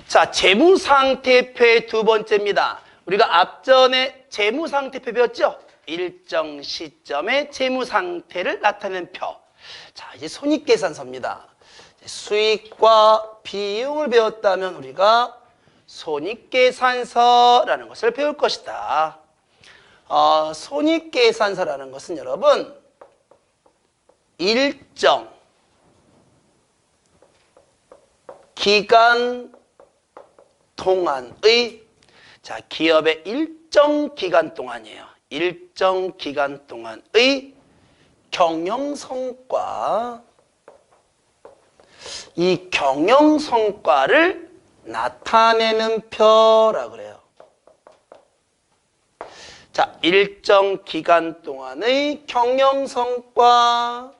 자, 재무상태표의 두 번째입니다. 우리가 앞전에 재무상태표 배웠죠? 일정 시점의 재무상태를 나타내는 표. 자, 이제 손익계산서입니다. 수익과 비용을 배웠다면 우리가 손익계산서라는 것을 배울 것이다. 손익계산서라는 것은 여러분 일정 기간 동안의, 자, 기업의 일정 기간 동안이에요. 일정 기간 동안의 경영성과, 이 경영성과를 나타내는 표라고 그래요. 자, 일정 기간 동안의 경영성과,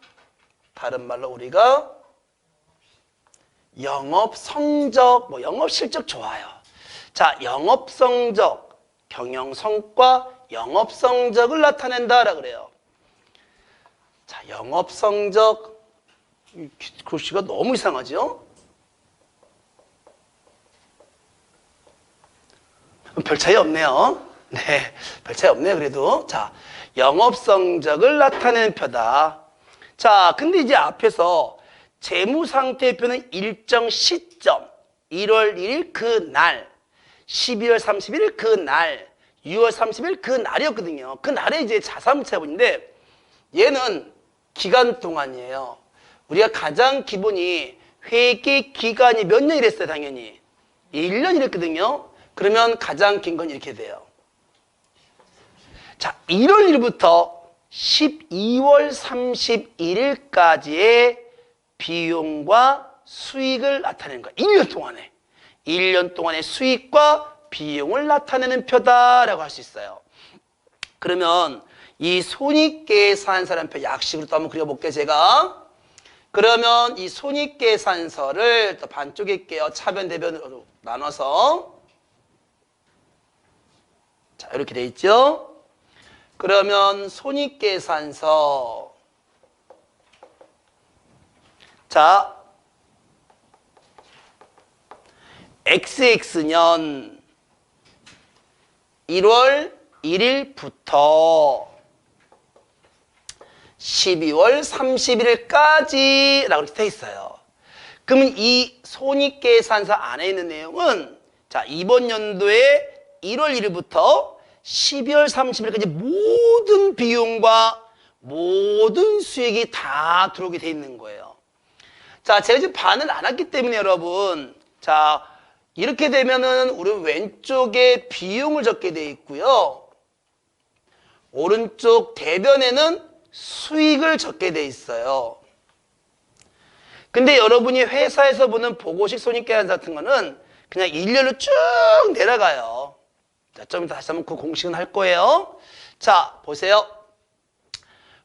다른 말로 우리가 영업성적, 영업실적 좋아요. 자, 영업성적, 경영성과, 영업성적을 나타낸다라 그래요. 자, 영업성적, 글씨가 너무 이상하죠? 별 차이 없네요. 네, 별 차이 없네요, 그래도. 자, 영업성적을 나타내는 표다. 자, 근데 이제 앞에서 재무상태표는 일정 시점, 1월 1일 그 날, 12월 31일 그 날, 6월 30일 그 날이었거든요. 그 날에 이제 자산부채분인데 얘는 기간 동안이에요. 우리가 가장 기본이 회계 기간이 몇 년이랬어요, 당연히. 1년이랬거든요. 그러면 가장 긴 건 이렇게 돼요. 자, 1월 1일부터 12월 31일까지의 비용과 수익을 나타내는 거야. 1년 동안에. 1년 동안의 수익과 비용을 나타내는 표다라고 할 수 있어요. 그러면 이 손익계산서라는 표 약식으로 또 한번 그려볼게요, 제가. 그러면 이 손익계산서를 또 반쪽에 할게요. 차변, 대변으로 나눠서. 자, 이렇게 돼 있죠? 그러면 손익계산서. 자, XX년 1월 1일부터 12월 31일까지 라고 이렇게 돼 있어요. 그러면 이 손익계산서 안에 있는 내용은, 자, 이번 연도에 1월 1일부터 12월 30일까지 모든 비용과 모든 수익이 다 들어오게 돼 있는 거예요. 자, 제가 지금 반을 안 했기 때문에 여러분, 자, 이렇게 되면은 우리 왼쪽에 비용을 적게 돼 있고요. 오른쪽 대변에는 수익을 적게 돼 있어요. 근데 여러분이 회사에서 보는 보고식 손익계산서 같은 거는 그냥 일렬로 쭉 내려가요. 자, 좀 이따 다시 한번 그 공식은 할 거예요. 자, 보세요.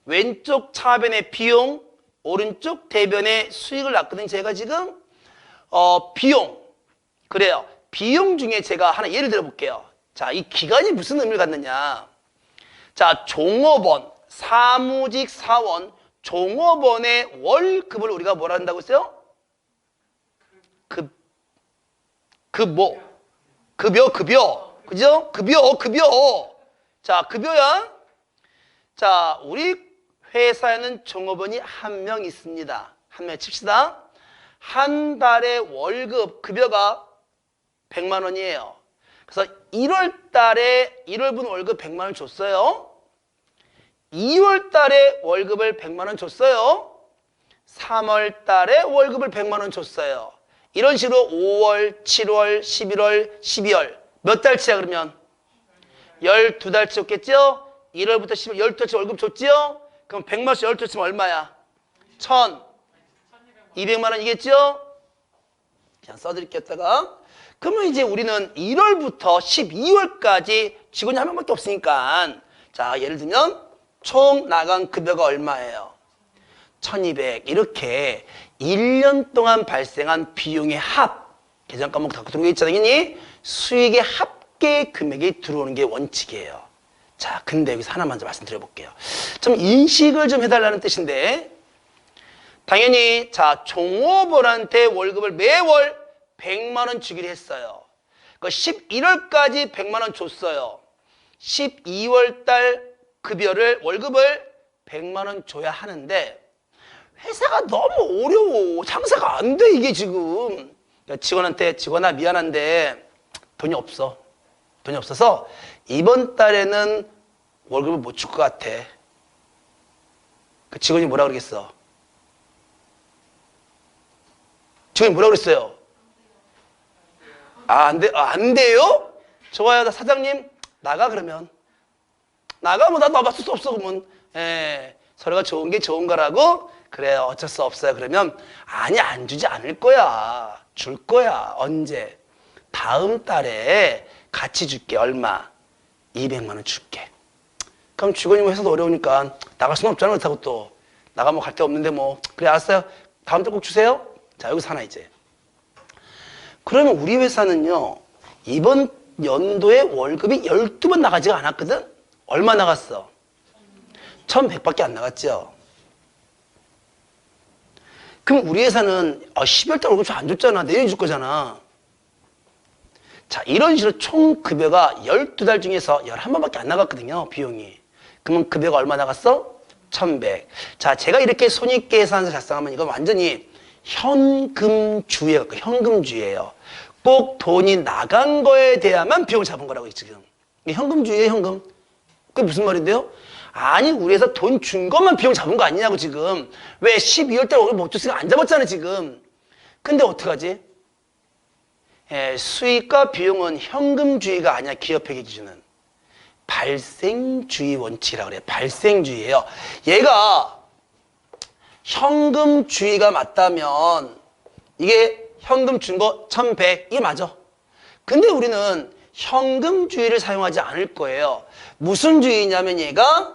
왼쪽 차변의 비용, 오른쪽 대변의 수익을 놨거든요. 제가 지금 비용, 그래요. 비용 중에 제가 하나 예를 들어 볼게요. 자, 이 기간이 무슨 의미를 갖느냐. 자, 종업원, 사무직 사원, 종업원의 월급을 우리가 뭐라 한다고 했어요? 급여. 그죠? 급여. 자, 급여야. 자, 우리 회사에는 종업원이 한 명 있습니다. 한 명 칩시다. 한 달에 월급, 급여가 100만 원이에요. 그래서 1월 달에 1월분 월급 100만 원 줬어요. 2월 달에 월급을 100만 원 줬어요. 3월 달에 월급을 100만 원 줬어요. 이런 식으로 5월, 7월, 11월, 12월 몇 달치야 그러면? 12달치 줬겠죠? 1월부터 10월 12달치 월급 줬죠? 그럼 100만 원씩 12달치면 얼마야? 1,200만 원이겠죠? 그냥 써드릴게요. 그러면 이제 우리는 1월부터 12월까지 직원이 한 명밖에 없으니까, 자, 예를 들면 총 나간 급여가 얼마예요? 1,200. 이렇게 1년 동안 발생한 비용의 합, 계산 과목 다 들어오게 있잖아요. 수익의 합계 금액이 들어오는 게 원칙이에요. 자, 근데 여기서 하나 먼저 말씀드려볼게요. 좀 인식을 좀 해달라는 뜻인데, 당연히 자, 종업원한테 월급을 매월 100만 원 주기로 했어요. 그 11월까지 100만 원 줬어요. 12월 달 급여를 월급을 100만 원 줘야 하는데 회사가 너무 어려워. 장사가 안 돼 이게 지금. 직원한테 직원아 미안한데 돈이 없어. 돈이 없어서 이번 달에는 월급을 못 줄 것 같아. 그 직원이 뭐라 그러겠어? 직원이 뭐라 그랬어요? 안 돼요? 좋아요. 사장님 나가 그러면. 나가 뭐 나도 맞을 수 없어 그러면. 서로가 좋은 게 좋은 거라고. 그래 어쩔 수 없어요. 그러면 아니 안 주지 않을 거야. 줄 거야. 언제? 다음 달에 같이 줄게. 얼마? 200만 원 줄게. 그럼 직원이 뭐 회사도 어려우니까 나갈 수는 없잖아. 그렇다고 또 나가면 갈 데 없는데 뭐 그래 알았어요. 다음 달 꼭 주세요. 자 여기서 하나 이제. 그러면 우리 회사는요 이번 연도에 월급이 12번 나가지가 않았거든. 얼마 나갔어? 1100밖에 안 나갔죠. 그럼 우리 회사는 12월 달 월급 안 줬잖아. 내년에 줄 거잖아. 자 이런 식으로 총 급여가 12달 중에서 11번밖에 안 나갔거든요. 비용이. 그러면 급여가 얼마 나갔어? 1100. 자 제가 이렇게 손익계산서 작성하면 이건 완전히 현금주의예요. 현금주의예요. 꼭 돈이 나간 거에 대해야만 비용을 잡은 거라고 지금. 현금주의예요. 현금. 그게 무슨 말인데요? 아니 우리 회사 돈 준 것만 비용 잡은 거 아니냐고 지금. 왜 12월 달 월급 못 줬으니까 안 잡았잖아 지금. 근데 어떡하지? 수익과 비용은 현금주의가 아니야. 기업회계 기준은 발생주의 원칙이라고 그래요. 발생주의예요. 얘가 현금주의가 맞다면 이게 현금 준 거 1100 이게 맞아. 근데 우리는 현금주의를 사용하지 않을 거예요. 무슨 주의냐면 얘가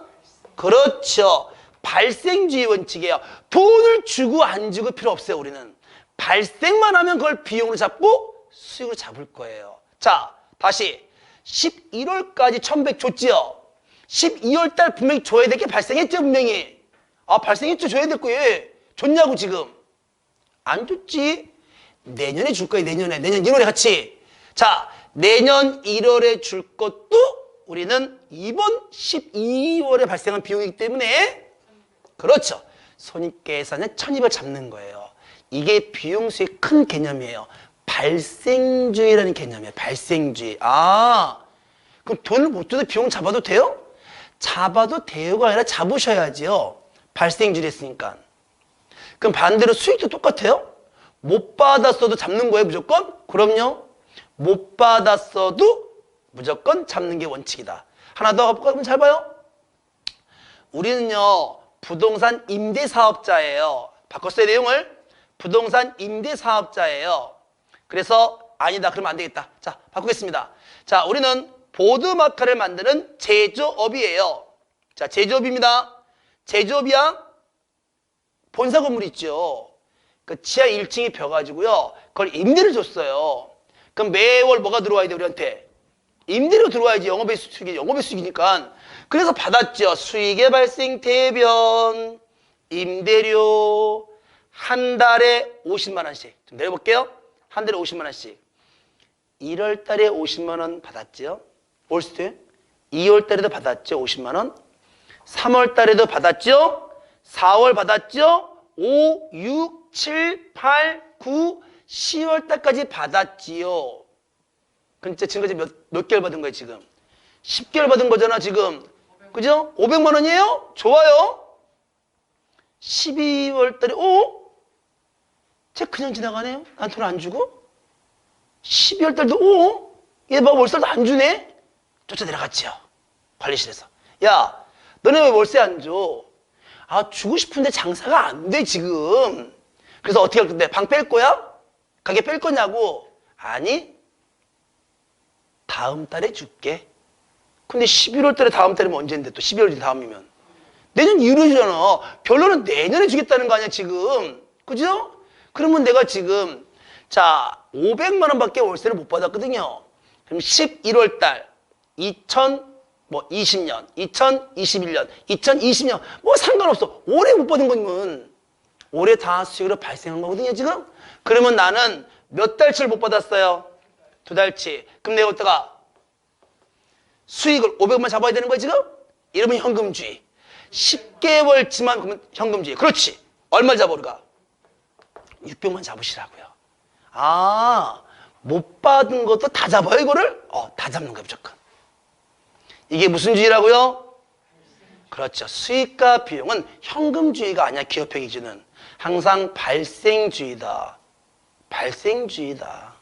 그렇죠. 발생주의 원칙이에요. 돈을 주고 안 주고 필요 없어요. 우리는 발생만 하면 그걸 비용으로 잡고 수익으로 잡을 거예요. 자 다시 11월까지 1100 줬지요. 12월 달 분명히 줘야 될 게 발생했죠. 분명히. 발생했죠. 줘야 될 거예요. 줬냐고 지금. 안 줬지. 내년에 줄 거예요. 내년 1월에 같이. 자 내년 1월에 줄 것도 우리는 이번 12월에 발생한 비용이기 때문에 그렇죠. 손익계산에 1200을 잡는 거예요. 이게 비용수의 큰 개념이에요. 발생주의라는 개념이에요. 발생주의. 그럼 돈을 못 줘도 비용 잡아도 돼요? 잡아도 돼요가 아니라 잡으셔야지요. 발생주의 했으니까. 그럼 반대로 수익도 똑같아요? 못 받았어도 잡는 거예요, 무조건? 그럼요. 못 받았어도 무조건 잡는 게 원칙이다. 하나 더 가볼까요? 그럼 잘 봐요. 우리는요, 부동산 임대사업자예요. 바꿨어요, 내용을. 부동산 임대사업자예요. 그래서 아니다, 그러면 안 되겠다. 자, 바꾸겠습니다. 자, 우리는 보드마카를 만드는 제조업이에요. 자, 제조업입니다. 제조업이야? 본사 건물 있죠. 그 지하 1층이 벼가지고요. 그걸 임대를 줬어요. 그럼 매월 뭐가 들어와야 돼, 우리한테? 임대료 들어와야지. 영업의 수익이니까. 그래서 받았죠. 수익의 발생 대변, 임대료, 한 달에 50만 원씩. 좀 내려볼게요. 한 달에 50만 원씩. 1월 달에 50만 원 받았죠. 올 때. 2월 달에도 받았죠. 50만 원. 3월 달에도 받았죠. 4월 받았죠. 5, 6, 7, 8, 9, 10월 달까지 받았지요. 그럼 지금까지 몇 개월 받은 거예요, 지금? 10개월 받은 거잖아, 지금. 그죠? 500만 원이에요? 좋아요. 12월 달에, 쟤 그냥 지나가네요? 난 돈 안 주고? 12월 달도, 얘 봐, 월세도 안 주네? 쫓아 내려갔지요. 관리실에서. 야, 너네 왜 월세 안 줘? 주고 싶은데 장사가 안 돼, 지금. 그래서 어떻게 할 건데? 방 뺄 거야? 가게 뺄 거냐고? 아니, 다음 달에 줄게. 근데 11월 달에 다음 달이면 언제인데 또 12월 다음이면. 내년 2월이잖아. 결론은 내년에 주겠다는 거 아니야, 지금. 그죠? 그러면 내가 지금, 자, 500만 원밖에 월세를 못 받았거든요. 그럼 11월 달, 2020년, 2021년, 2020년, 뭐 상관없어. 올해 못 받은 거면 올해 다 수익으로 발생한 거거든요, 지금. 그러면 나는 몇 달치를 못 받았어요? 2달치. 그럼 내가 어디다가 수익을 500만 잡아야 되는 거야 지금? 이러면 현금주의. 10개월치만 그러면 현금주의. 그렇지. 얼마 잡아 우리가? 600만 잡으시라고요. 아, 못 받은 것도 다 잡아요 이거를? 다 잡는 거야 무조건. 이게 무슨 주의라고요? 그렇죠. 수익과 비용은 현금주의가 아니야. 기업회 기준은 항상 발생주의다. 발생주의다.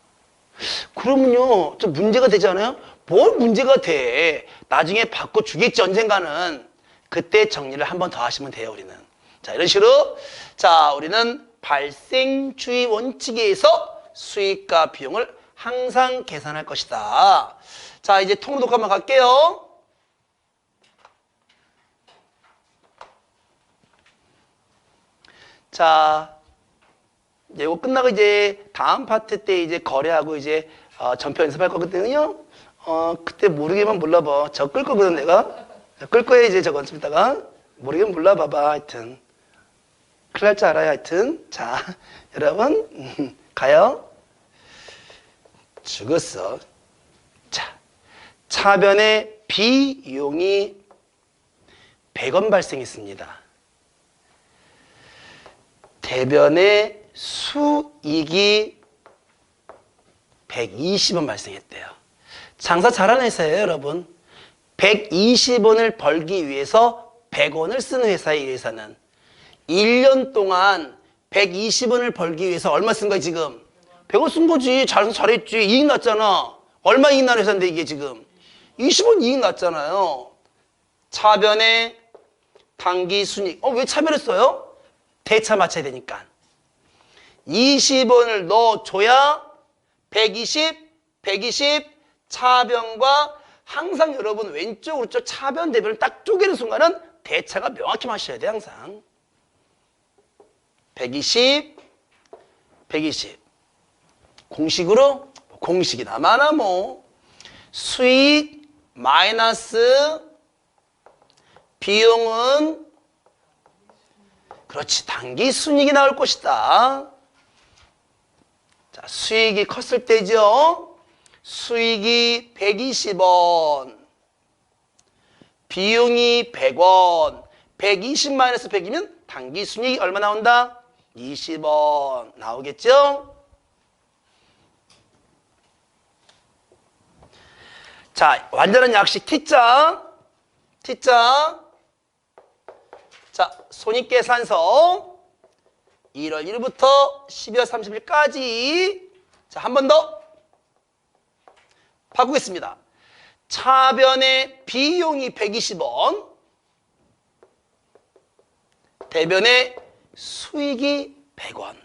그러면요 좀 문제가 되지 않아요? 뭘 문제가 돼? 나중에 바꿔주겠지 언젠가는. 그때 정리를 한 번 더 하시면 돼요 우리는. 자 이런 식으로 자 우리는 발생주의 원칙에 의해서 수익과 비용을 항상 계산할 것이다. 자 이제 통로 독학 한번 갈게요. 자 이제 이거 끝나고 이제 다음 파트 때 이제 거래하고 이제 전표 연습할 거거든요. 그때 모르겠으면 몰라봐. 저 끌 거거든 내가. 끌 거야 이제 저거 좀 이따가. 모르겠으면 몰라봐봐 하여튼. 큰일 날 줄 알아요 하여튼. 자 여러분 가요. 죽었어. 자 차변에 비용이 100원 발생했습니다. 대변에 수익이 120원 발생했대요. 장사 잘하는 회사예요 여러분. 120원을 벌기 위해서 100원을 쓰는 회사예요 이 회사는. 1년 동안 120원을 벌기 위해서 얼마 쓴 거야 지금? 100원 쓴 거지. 잘했지. 이익 났잖아. 얼마 이익 난 회사인데 이게 지금? 20원 이익 났잖아요. 차변에 당기 순익. 왜 차변했어요? 대차 맞춰야 되니까. 20원을 넣어줘야 120 차변과 항상 여러분 왼쪽 오른쪽 차변 대변을 딱 쪼개는 순간은 대차가 명확히 맞춰야 돼 항상. 120 공식으로 공식이나 많아 뭐 수익 마이너스 비용은 그렇지 당기 순이익이 나올 것이다. 자 수익이 컸을 때죠. 수익이 120원 비용이 100원 120 마이너스 100이면 당기 순이익이 얼마 나온다? 20원 나오겠죠? 자 완전한 약식 T자 자 손익계산서 1월 1일부터 12월 30일까지 자 한 번 더 바꾸겠습니다. 차변의 비용이 120원 대변의 수익이 100원.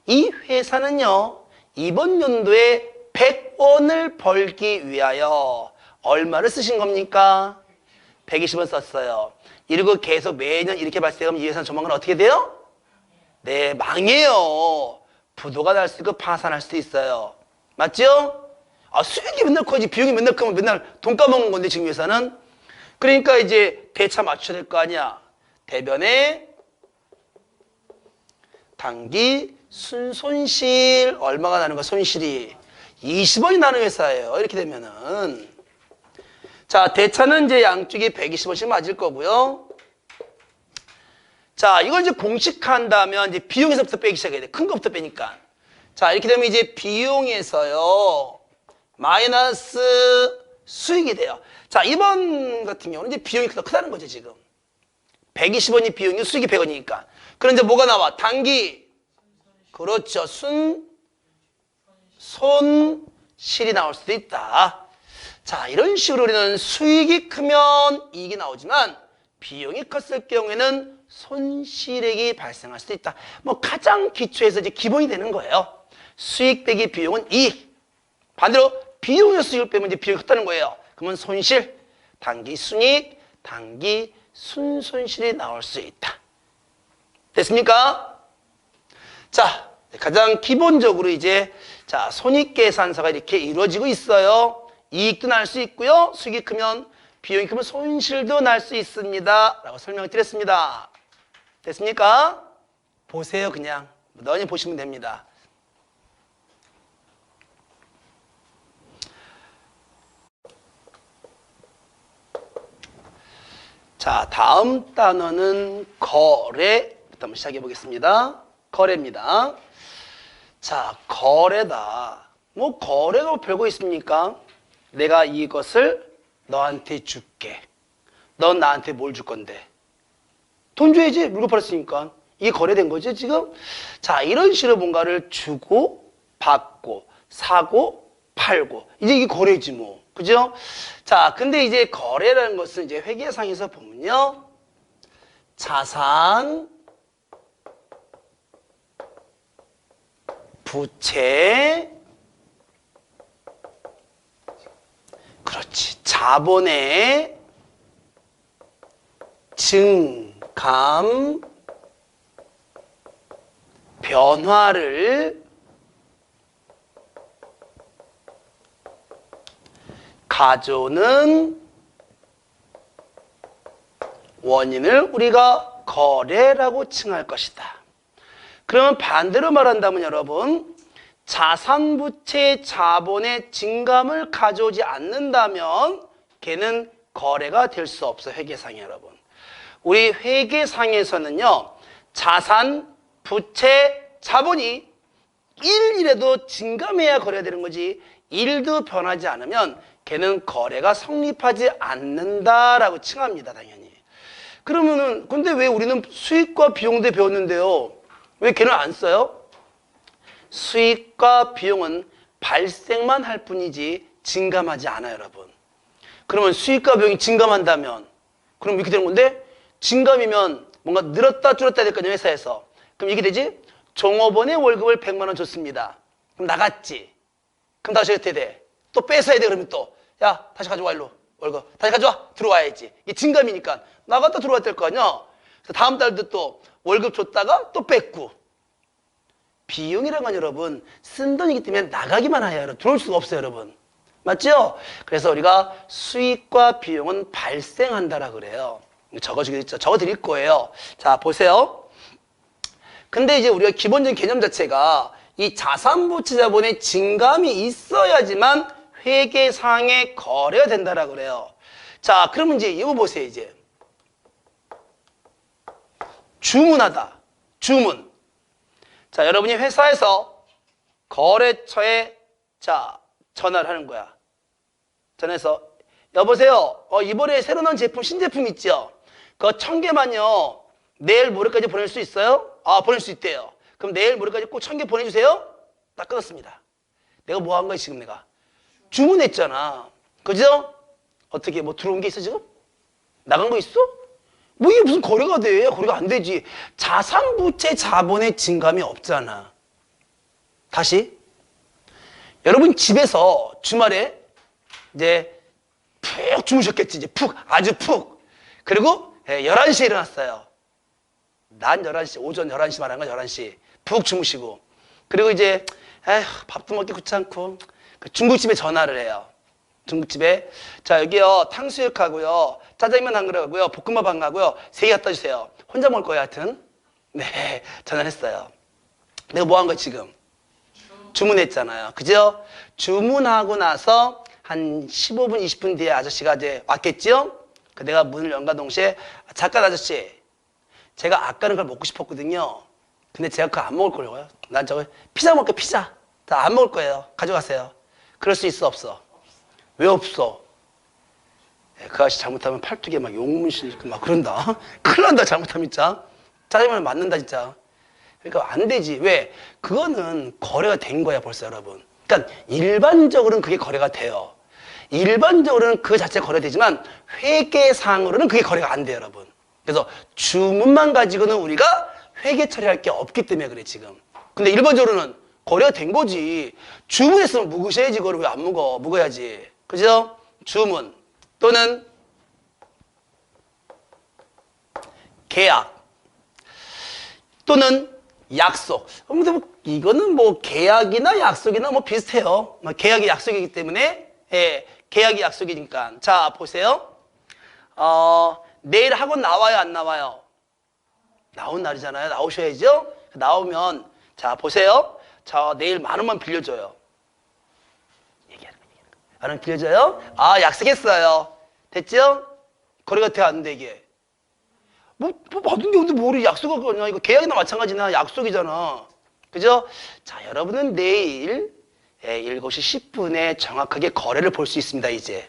이 회사는요 이번 연도에 100원을 벌기 위하여 얼마를 쓰신 겁니까? 120원 썼어요. 이러고 계속 매년 이렇게 발생하면 이 회사는 조만간 어떻게 돼요? 네, 망해요. 부도가 날 수 있고 파산할 수도 있어요. 맞죠? 수익이 맨날 커지 비용이 맨날 크면 맨날 돈 까먹는 건데 지금 회사는. 그러니까 이제 대차 맞춰야 될 거 아니야. 대변에 당기 순손실 얼마가 나는 거야? 손실이 20원이 나는 회사예요. 이렇게 되면은 자 대차는 이제 양쪽이 120원씩 맞을 거고요. 자 이걸 이제 공식화한다면 이제 비용에서부터 빼기 시작해야 돼. 큰 거부터 빼니까. 자 이렇게 되면 이제 비용에서요 마이너스 수익이 돼요. 자 이번 같은 경우는 이제 비용이 더 크다는 거죠 지금. 120원이 비용이 수익이 100원이니까. 그럼 이제 뭐가 나와? 당기 그렇죠. 손실이 나올 수도 있다. 자 이런 식으로 우리는 수익이 크면 이익이 나오지만 비용이 컸을 경우에는 손실액이 발생할 수도 있다. 뭐 가장 기초에서 이제 기본이 되는 거예요. 수익 빼기 비용은 이익. 반대로 비용에서 수익을 빼면 이제 비용이 컸다는 거예요. 그러면 손실, 당기 순이익, 당기 순손실이 나올 수 있다. 됐습니까? 자, 가장 기본적으로 이제 자 손익계산서가 이렇게 이루어지고 있어요. 이익도 날 수 있고요. 수익이 크면 비용이 크면 손실도 날 수 있습니다. 라고 설명을 드렸습니다. 됐습니까? 보세요 그냥. 너희 보시면 됩니다. 자, 다음 단어는 거래부터 한번 시작해 보겠습니다. 거래입니다. 자, 거래다. 뭐 거래가 별거 있습니까? 내가 이것을 너한테 줄게. 넌 나한테 뭘 줄 건데? 돈 줘야지. 물건 팔았으니까. 이게 거래된 거죠, 지금? 자, 이런 식으로 뭔가를 주고 받고 사고 팔고 이제 이게 거래지 뭐. 그죠? 자, 근데 이제 거래라는 것은 이제 회계상에서 보면요. 자산, 부채, 그렇지. 자본의 증감, 변화를 가져오는 원인을 우리가 거래라고 칭할 것이다. 그러면 반대로 말한다면 여러분, 자산, 부채, 자본의 증감을 가져오지 않는다면 걔는 거래가 될 수 없어. 회계상에 여러분. 우리 회계상에서는요, 자산, 부채, 자본이 1이라도 증감해야 거래가 되는 거지 1도 변하지 않으면 걔는 거래가 성립하지 않는다라고 칭합니다. 당연히. 그러면은 근데 왜 우리는 수익과 비용도 배웠는데요, 왜 걔는 안 써요? 수익과 비용은 발생만 할 뿐이지 증감하지 않아요. 여러분. 그러면 수익과 비용이 증감한다면 그럼 이렇게 되는 건데, 증감이면 뭔가 늘었다 줄었다 될 거냐 회사에서. 그럼 이게 되지? 종업원의 월급을 100만 원 줬습니다. 그럼 나갔지. 그럼 다시 어떻게 돼? 또 뺏어야 돼. 그러면 또 야 다시 가져와. 일로 월급 다시 가져와. 들어와야지. 이게 증감이니까 나갔다 들어와야 될 거 아니야. 그래서 다음 달도 또 월급 줬다가 또 뺏고. 비용이란 건 여러분 쓴 돈이기 때문에 나가기만 해요. 들어올 수가 없어요. 여러분. 맞죠? 그래서 우리가 수익과 비용은 발생한다라 그래요. 적어 드릴 거예요. 자, 보세요. 근데 이제 우리가 기본적인 개념 자체가 이 자산부채 자본의 증감이 있어야지만 회계상의 거래가 된다라 그래요. 자, 그러면 이제 이거 보세요. 이제 주문하다. 주문. 자, 여러분이 회사에서 거래처에 자 전화를 하는 거야. 전화해서 여보세요. 이번에 새로 나온 제품, 신제품 있죠? 그거 1000개만요. 내일 모레까지 보낼 수 있어요? 아, 보낼 수 있대요. 그럼 내일 모레까지 꼭 1000개 보내주세요. 딱 끊었습니다. 내가 뭐 한 거야 지금? 내가 주문했잖아. 그죠? 어떻게 뭐 들어온 게 있어 지금? 나간 거 있어? 뭐 이게 무슨 거래가 돼? 거래가 안 되지. 자산, 부채, 자본의 증감이 없잖아. 다시 여러분 집에서 주말에 이제 푹 주무셨겠지. 이제 푹, 아주 푹. 그리고 11시에 일어났어요. 난 11시, 오전 11시 말하는 건 11시. 푹 주무시고. 그리고 이제 에휴, 밥도 먹기 귀찮고 그 중국집에 전화를 해요. 중국집에 자 여기요 탕수육하고요 짜장면 한 그릇하고요 볶음밥 한 가고요 3개 갖다 주세요. 혼자 먹을 거예요 하여튼. 네, 전화를 했어요. 내가 뭐 한 거야 지금? 주문했잖아요. 그죠? 주문하고 나서 한 15분, 20분 뒤에 아저씨가 이제 왔겠죠? 내가 문을 연가 동시에 잠깐 아저씨, 제가 아까는 그걸 먹고 싶었거든요. 근데 제가 그거 안 먹을 거예요. 난 저거 피자 먹을게요. 피자. 다 안 먹을 거예요. 가져가세요. 그럴 수 있어 없어? 왜 없어? 그 아저씨 잘못하면 팔뚝에 막 용문신 막 그런다. 큰일 난다 잘못하면 진짜. 짜장면 맞는다 진짜. 그러니까 안 되지. 왜? 그거는 거래가 된 거야 벌써 여러분. 그러니까 일반적으로는 그게 거래가 돼요. 일반적으로는 그 자체가 거래되지만 회계상으로는 그게 거래가 안 돼요 여러분. 그래서 주문만 가지고는 우리가 회계 처리할 게 없기 때문에 그래 지금. 근데 일반적으로는 거래가 된 거지. 주문했으면 묵으셔야지. 그걸 왜 안 묵어? 묵어야지. 그죠? 주문 또는 계약 또는 약속. 근데 뭐 이거는 뭐 계약이나 약속이나 뭐 비슷해요. 계약이 약속이기 때문에 계약이 약속이니까. 자 보세요. 내일 학원 나와요 안 나와요? 나온 날이잖아요. 나오셔야죠. 나오면 자 보세요. 자 내일 10,000원만 빌려줘요. 얘기하는 거. 10,000원 빌려줘요? 아 약속했어요. 됐죠? 거래가 돼 안 돼 이게? 뭐 받은 게 근데 뭐를 약속을 거냐. 이거 계약이나 마찬가지나 약속이잖아. 그죠? 자, 여러분은 내일 7시 10분에 정확하게 거래를 볼 수 있습니다, 이제.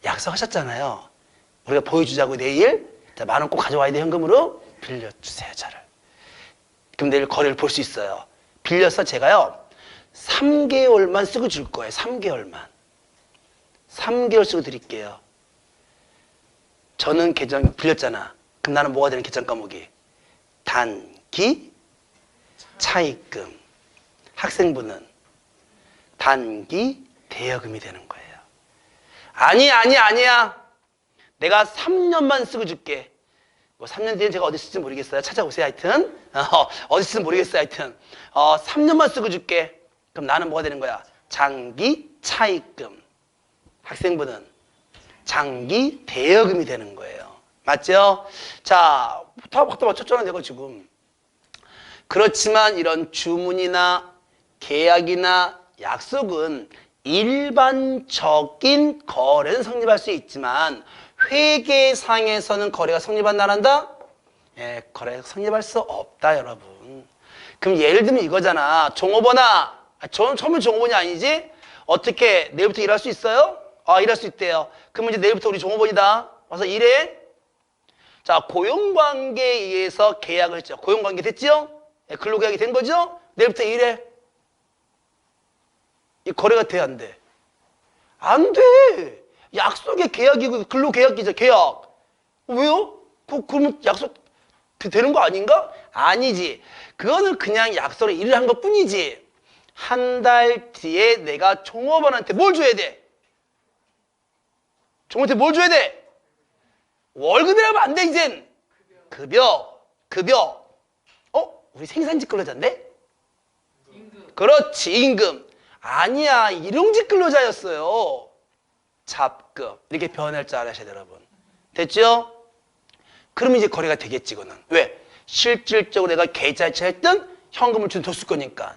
약속하셨잖아요. 우리가 보여주자고 내일. 자, 10,000원 꼭 가져와야 돼, 현금으로. 빌려주세요, 저를. 그럼 내일 거래를 볼 수 있어요. 빌려서 제가요, 3개월만 쓰고 줄 거예요, 3개월만. 3개월 쓰고 드릴게요. 저는 계정 빌렸잖아. 그럼 나는 뭐가 되는 계정 과목이? 단기 차입금. 학생부는 단기 대여금이 되는 거예요. 아니야. 내가 3년만 쓰고 줄게. 뭐 3년 뒤엔 제가 어디 있을지 모르겠어요. 찾아보세요, 하여튼. 어디 있을지 모르겠어요, 하여튼. 3년만 쓰고 줄게. 그럼 나는 뭐가 되는 거야? 장기 차입금. 학생부는 장기 대여금이 되는 거예요. 맞죠? 자, 다 맞췄잖아, 내가 지금. 그렇지만 이런 주문이나 계약이나 약속은 일반적인 거래는 성립할 수 있지만 회계상에서는 거래가 성립 안 한다? 예, 거래가 성립할 수 없다, 여러분. 그럼 예를 들면 이거잖아. 종업원아, 처음엔 종업원이 아니지? 어떻게 내일부터 일할 수 있어요? 일할 수 있대요. 그러면 이제 내일부터 우리 종업원이다. 와서 일해. 자, 고용관계에 의해서 계약을 했죠. 고용관계 됐죠? 예, 근로계약이 된 거죠? 내일부터 일해. 이 거래가 돼, 안 돼? 안 돼. 약속의 계약이고 근로계약이죠, 계약. 왜요? 그러면 약속 되는 거 아닌가? 아니지. 그거는 그냥 약속을 일을 한 것 뿐이지. 한 달 뒤에 내가 종업원한테 뭘 줘야 돼? 종업원한테 뭘 줘야 돼? 월급이라면 안 돼, 이젠. 급여. 우리 생산직 근로자인데? 임금. 그렇지, 임금. 아니야, 일용직 근로자였어요. 잡급. 이렇게 변할 줄 알아야 돼, 여러분. 됐죠? 그러면 이제 거래가 되겠지, 이거는. 왜? 실질적으로 내가 계좌이체 했던 현금을 줬을 거니까.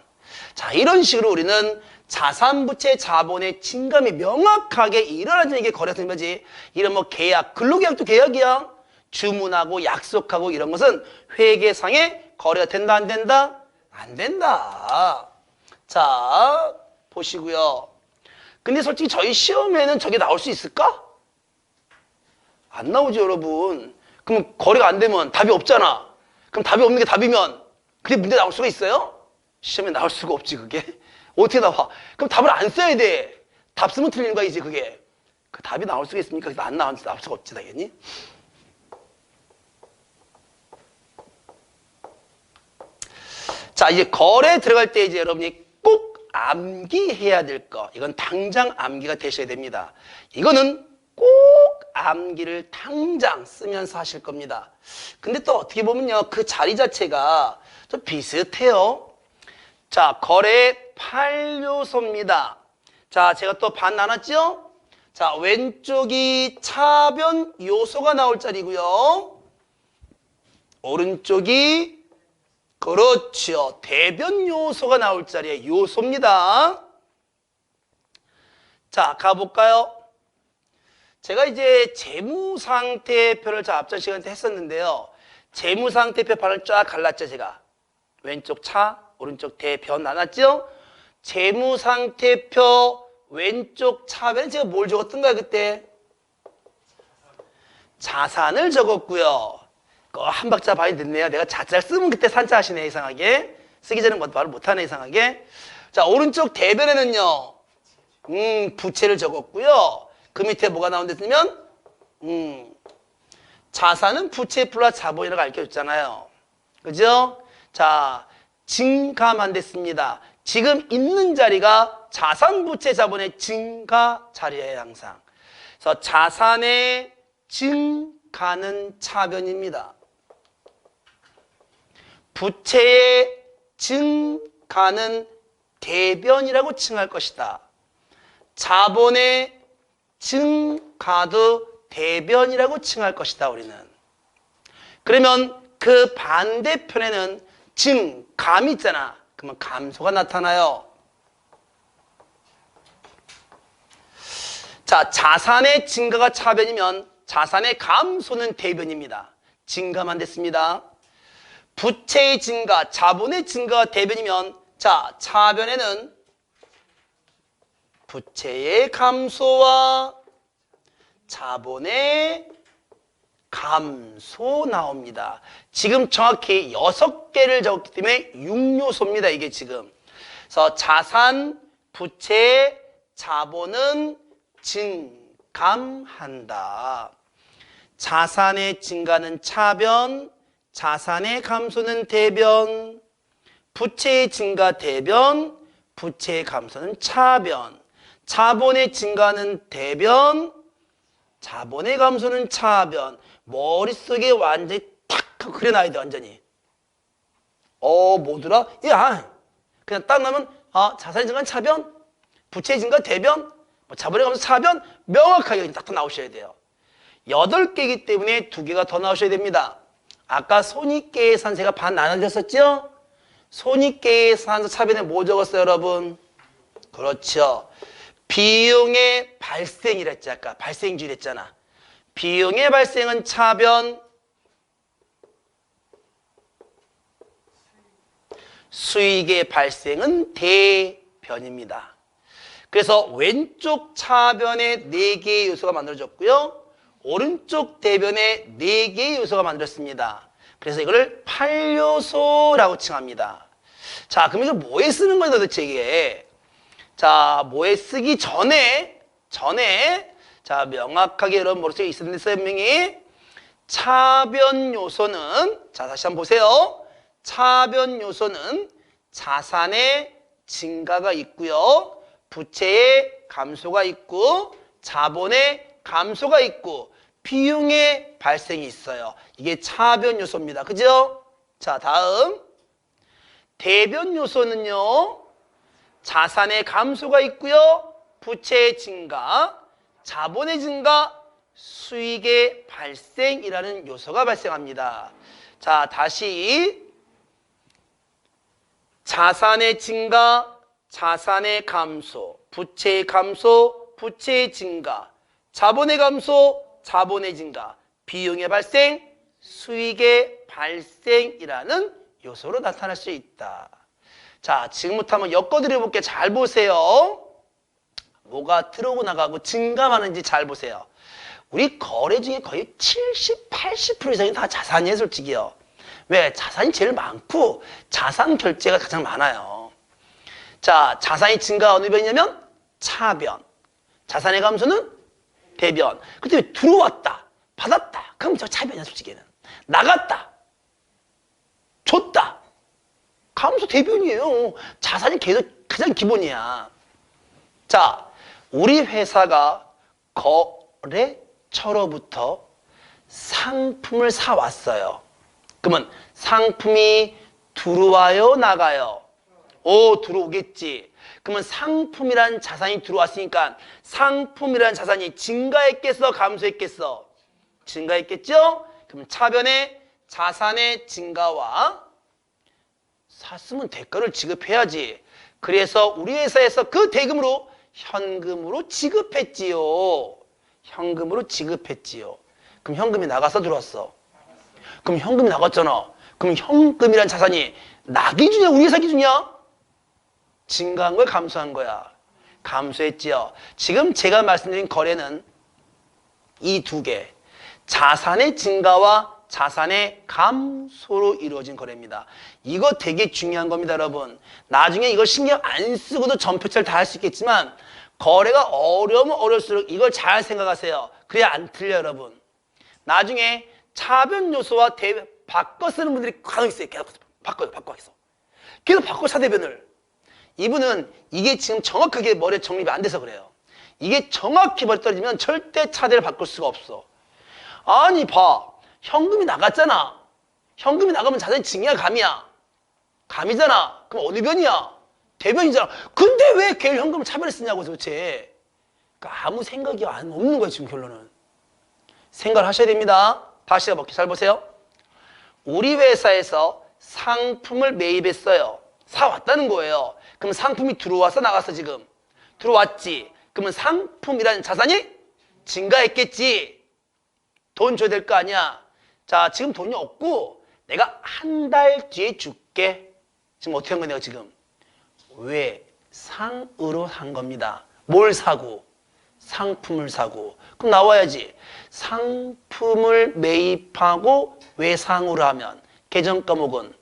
자, 이런 식으로 우리는 자산부채 자본의 증감이 명확하게 일어나는 게 거래가 되는 거지. 이런 뭐 계약, 근로계약도 계약이야. 주문하고 약속하고 이런 것은 회계상의 거래가 된다, 안 된다? 안 된다. 자, 보시고요. 근데 솔직히 저희 시험에는 저게 나올 수 있을까? 안 나오죠, 여러분. 그럼 거래가 안 되면 답이 없잖아. 그럼 답이 없는 게 답이면 그게 문제 나올 수가 있어요? 시험에 나올 수가 없지, 그게. 어떻게 나와? 그럼 답을 안 써야 돼. 답 쓰면 틀리는 거야, 이제 그게. 그 답이 나올 수가 있습니까? 그래서 안 나올 수가 없지, 당연히. 자, 이제 거래 들어갈 때 이제 여러분이 꼭 암기해야 될 거. 이건 당장 암기가 되셔야 됩니다. 이거는 꼭 암기를 당장 쓰면서 하실 겁니다. 근데 또 어떻게 보면요, 그 자리 자체가 좀 비슷해요. 자, 거래 8요소입니다. 자, 제가 또 반 나눴죠? 자, 왼쪽이 차변 요소가 나올 자리고요. 오른쪽이 그렇죠. 대변 요소가 나올 자리에 요소입니다. 자, 가볼까요? 제가 이제 재무상태표를 앞전 시간에 했었는데요. 재무상태표 판을 쫙 갈랐죠, 제가. 왼쪽 차, 오른쪽 대변 나눴죠? 재무상태표 왼쪽 차변에 제가 뭘 적었던가요, 그때? 자산을 적었고요. 한 박자 반이 됐네요. 내가 자자를 쓰면 그때 산자 하시네, 이상하게. 쓰기 전에 말을 못하네, 이상하게. 자, 오른쪽 대변에는요, 부채를 적었고요. 그 밑에 뭐가 나온댔으면, 자산은 부채 플러스 자본이라고 알려줬잖아요. 그죠? 자, 증가만 됐습니다. 지금 있는 자리가 자산, 부채, 자본의 증가 자리예요, 항상. 그래서 자산의 증가는 차변입니다. 부채의 증가는 대변이라고 칭할 것이다. 자본의 증가도 대변이라고 칭할 것이다, 우리는. 그러면 그 반대편에는 증감이 있잖아. 그러면 감소가 나타나요. 자, 자산의 증가가 차변이면 자산의 감소는 대변입니다. 증가만 됐습니다. 부채의 증가, 자본의 증가가 대변이면 자, 차변에는 부채의 감소와 자본의 감소 나옵니다. 지금 정확히 6개를 적었기 때문에 6요소입니다. 이게 지금. 그래서 자산, 부채, 자본은 증감한다. 자산의 증가는 차변, 자산의 감소는 대변, 부채의 증가 대변, 부채의 감소는 차변, 자본의 증가는 대변, 자본의 감소는 차변. 머릿속에 완전히 탁 하고 그려놔야 돼. 완전히. 뭐더라? 야, 그냥 딱 나면 자산의 증가는 차변, 부채의 증가 대변, 자본의 감소 차변. 명확하게 딱 나오셔야 돼요. 8개이기 때문에 2개가 더 나오셔야 됩니다. 아까 손익계산서가 반 나눠졌었죠? 손익계산서 차변에 뭐 적었어요, 여러분? 그렇죠. 비용의 발생이랬지. 아까 발생주의랬잖아. 비용의 발생은 차변, 수익의 발생은 대변입니다. 그래서 왼쪽 차변에 4개의 요소가 만들어졌고요. 오른쪽 대변에 4개의 요소가 만들었습니다. 그래서 이거를 8요소라고 칭합니다. 자, 그럼 이거 뭐에 쓰는 거예요, 도대체 이게? 자, 뭐에 쓰기 전에 자, 명확하게 여러분 머릿속에 있어야 되는 설명이 차변 요소는 자, 다시 한번 보세요. 차변 요소는 자산의 증가가 있고요. 부채의 감소가 있고 자본의 감소가 있고 비용의 발생이 있어요. 이게 차변 요소입니다. 그죠? 자, 다음 대변 요소는요. 자산의 감소가 있고요. 부채의 증가, 자본의 증가, 수익의 발생이라는 요소가 발생합니다. 자, 다시 자산의 증가, 자산의 감소, 부채의 감소, 부채의 증가, 자본의 감소, 자본의 증가, 비용의 발생, 수익의 발생이라는 요소로 나타날 수 있다. 자, 지금부터 한번 엮어드려 볼게요. 잘 보세요. 뭐가 들어오고 나가고 증감하는지 잘 보세요. 우리 거래 중에 거의 70, 80% 이상이 다 자산이에요, 솔직히요. 왜? 자산이 제일 많고 자산 결제가 가장 많아요. 자, 자산의 증가가 어느 변이냐면 차변. 자산의 감소는 대변. 근데 들어왔다, 받았다. 그럼 저 차변이야, 솔직히는. 나갔다, 줬다. 감소 대변이에요. 자산이 계속 가장 기본이야. 자, 우리 회사가 거래처로부터 상품을 사왔어요. 그러면 상품이 들어와요, 나가요? 들어오겠지. 그러면 상품이란 자산이 들어왔으니까 상품이란 자산이 증가했겠어, 감소했겠어? 증가했겠죠? 그럼 차변에 자산의 증가와 샀으면 대가를 지급해야지. 그래서 우리 회사에서 그 대금으로 현금으로 지급했지요. 현금으로 지급했지요. 그럼 현금이 나가서 들어왔어. 그럼 현금이 나갔잖아. 그럼 현금이란 자산이 나 기준이야, 우리 회사 기준이야? 증가한 거야, 감소한 거야? 감소했지요. 지금 제가 말씀드린 거래는 이 2개, 자산의 증가와 자산의 감소로 이루어진 거래입니다. 이거 되게 중요한 겁니다, 여러분. 나중에 이걸 신경 안 쓰고도 전표철 다 할 수 있겠지만 거래가 어려우면 어려울수록 이걸 잘 생각하세요. 그래야 안 틀려요, 여러분. 나중에 차변 요소와 바꿔 쓰는 분들이 간혹 있어요. 계속 바꿔요. 계속 바꿔 차대변을. 이분은 이게 지금 정확하게 머리에 정립이 안 돼서 그래요. 이게 정확히 머리 떨어지면 절대 차대를 바꿀 수가 없어. 아니 봐, 현금이 나갔잖아. 현금이 나가면 자산이 증이야, 감이야? 감이잖아. 그럼 어느 변이야? 대변이잖아. 근데 왜 걔를 현금을 차변에 쓰냐고 도대체. 그러니까 아무 생각이 없는 거예요, 지금 결론은. 생각을 하셔야 됩니다. 다시 한번 잘 보세요. 우리 회사에서 상품을 매입했어요. 사왔다는 거예요. 그럼 상품이 들어와서 나갔어. 지금 들어왔지. 그러면 상품이라는 자산이 증가했겠지. 돈 줘야 될 거 아니야. 자, 지금 돈이 없고 내가 한 달 뒤에 줄게. 지금 어떻게 한 거야, 내가 지금? 외상으로 산 겁니다. 뭘 사고? 상품을 사고. 그럼 나와야지. 상품을 매입하고 외상으로 하면 계정 과목은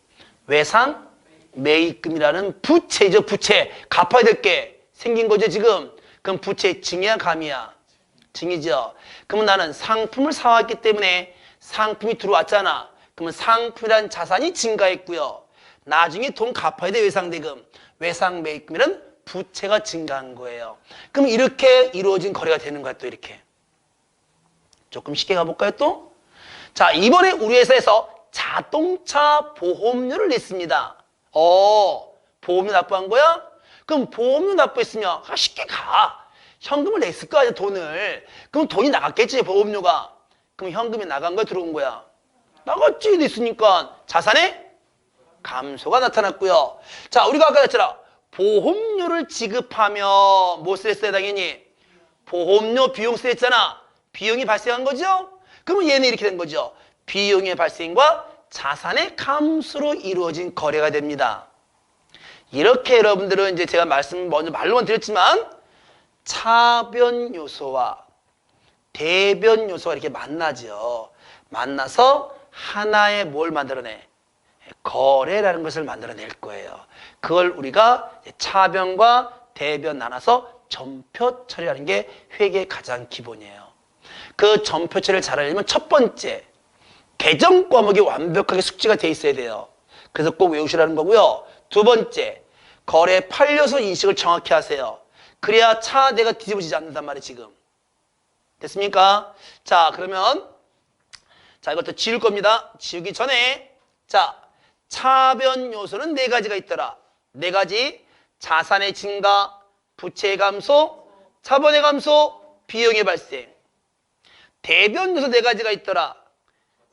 외상 매입금이라는 부채죠. 부채. 갚아야 될 게 생긴 거죠, 지금. 그럼 부채 증이야, 감이야? 증이죠. 그러면 나는 상품을 사왔기 때문에 상품이 들어왔잖아. 그러면 상품이란 자산이 증가했고요. 나중에 돈 갚아야 돼, 외상대금. 외상 매입금이란 부채가 증가한 거예요. 그럼 이렇게 이루어진 거래가 되는 거야, 또 이렇게. 조금 쉽게 가볼까요, 또? 자, 이번에 우리 회사에서 자동차 보험료를 냈습니다. 보험료 납부한 거야? 그럼 보험료 납부했으면 쉽게 가. 현금을 냈을 거 아니야, 돈을. 그럼 돈이 나갔겠지, 보험료가. 그럼 현금이 나간 거야, 들어온 거야? 나갔지, 냈으니까. 자산의 감소가 나타났고요. 자, 우리가 아까 했잖아. 보험료를 지급하며 뭐 쓰랬어요, 당연히? 보험료 비용 쓰랬잖아. 비용이 발생한 거죠? 그러면 얘는 이렇게 된 거죠. 비용의 발생과 자산의 감소로 이루어진 거래가 됩니다. 이렇게 여러분들은 이제 제가 먼저 말로만 드렸지만 차변 요소와 대변 요소가 이렇게 만나죠. 만나서 하나의 뭘 만들어내? 거래라는 것을 만들어낼 거예요. 그걸 우리가 차변과 대변 나눠서 점표 처리하는 게 회계의 가장 기본이에요. 그 점표 처리를 잘 하려면 첫 번째, 계정 과목이 완벽하게 숙지가 돼 있어야 돼요. 그래서 꼭 외우시라는 거고요. 두 번째, 거래 판례서 인식을 정확히 하세요. 그래야 차 내가 뒤집어지지 않는단 말이에요, 지금. 됐습니까? 자, 그러면 자, 이것도 지울 겁니다. 지우기 전에 자, 차변 요소는 네 가지가 있더라. 네 가지. 자산의 증가, 부채의 감소, 자본의 감소, 비용의 발생. 대변 요소 네 가지가 있더라.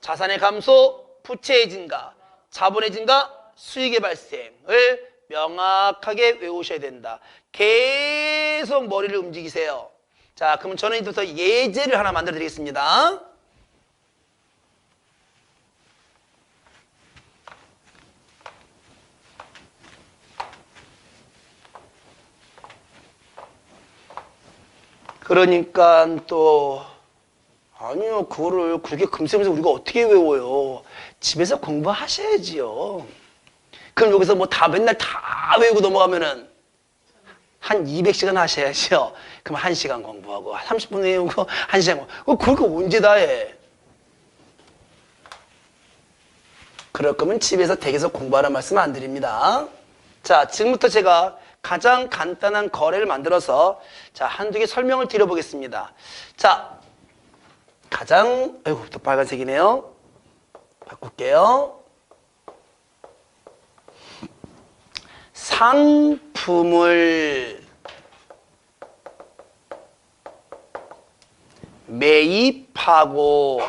자산의 감소, 부채의 증가, 자본의 증가, 수익의 발생을 명확하게 외우셔야 된다. 계속 머리를 움직이세요. 자, 그럼 저는 이제부터 예제를 하나 만들어 드리겠습니다. 그러니까 또 아니요, 그거를 그렇게 금세금세 우리가 어떻게 외워요? 집에서 공부하셔야지요. 그럼 여기서 뭐 다 맨날 다 외우고 넘어가면은 한 200시간 하셔야죠. 그럼 1시간 공부하고 30분 외우고 1시간 공부하고 그걸 언제 다 해? 그럴 거면 집에서 댁에서 공부하라는 말씀 안 드립니다. 자, 지금부터 제가 가장 간단한 거래를 만들어서 자, 한두 개 설명을 드려보겠습니다. 자, 가장 아이고 또 빨간색이네요. 바꿀게요. 상품을 매입하고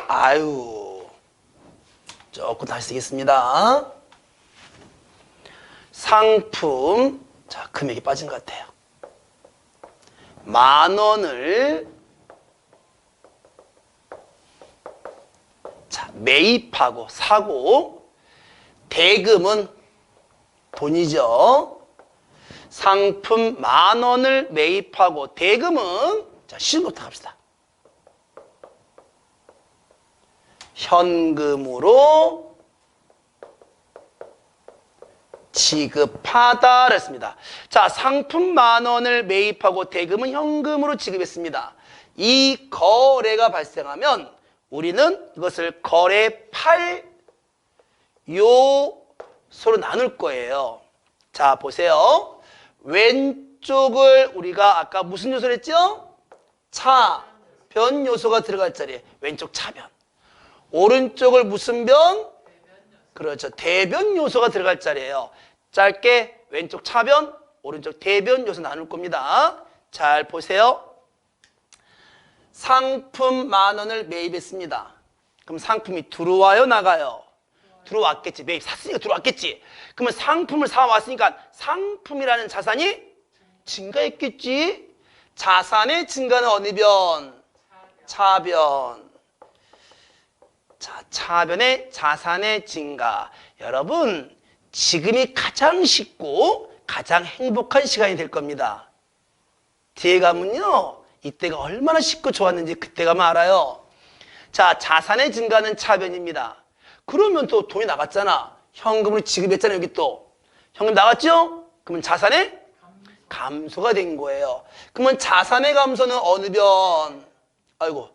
조금 다시 쓰겠습니다. 상품 자, 금액이 빠진 것 같아요. 10,000원을 자, 매입하고 사고 대금은 돈이죠. 상품 10,000원을 매입하고 대금은 자, 쉬운 것부터 갑시다. 현금으로 지급하다 했습니다. 자, 상품 10,000원을 매입하고 대금은 현금으로 지급했습니다. 이 거래가 발생하면 우리는 이것을 거래 팔 요소로 나눌 거예요. 자, 보세요. 왼쪽을 우리가 아까 무슨 요소를 했죠? 차변 요소가 들어갈 자리에 왼쪽 차변. 오른쪽을 무슨 변? 그렇죠. 대변 요소가 들어갈 자리예요. 짧게 왼쪽 차변, 오른쪽 대변 요소 나눌 겁니다. 잘 보세요. 상품 10,000원을 매입했습니다. 그럼 상품이 들어와요, 나가요? 들어왔겠지. 매입 샀으니까 들어왔겠지. 그러면 상품을 사왔으니까 상품이라는 자산이 증가했겠지. 자산의 증가는 어느 변? 차변. 자, 차변의 자산의 증가. 여러분, 지금이 가장 쉽고 가장 행복한 시간이 될 겁니다. 뒤에 가면요, 이때가 얼마나 쉽고 좋았는지 그때 가면 알아요. 자, 자산의 증가는 차변입니다. 그러면 또 돈이 나갔잖아. 현금으로 지급했잖아요. 여기 또 현금 나갔죠? 그러면 자산의 감소가 된 거예요. 그러면 자산의 감소는 어느 변? 아이고,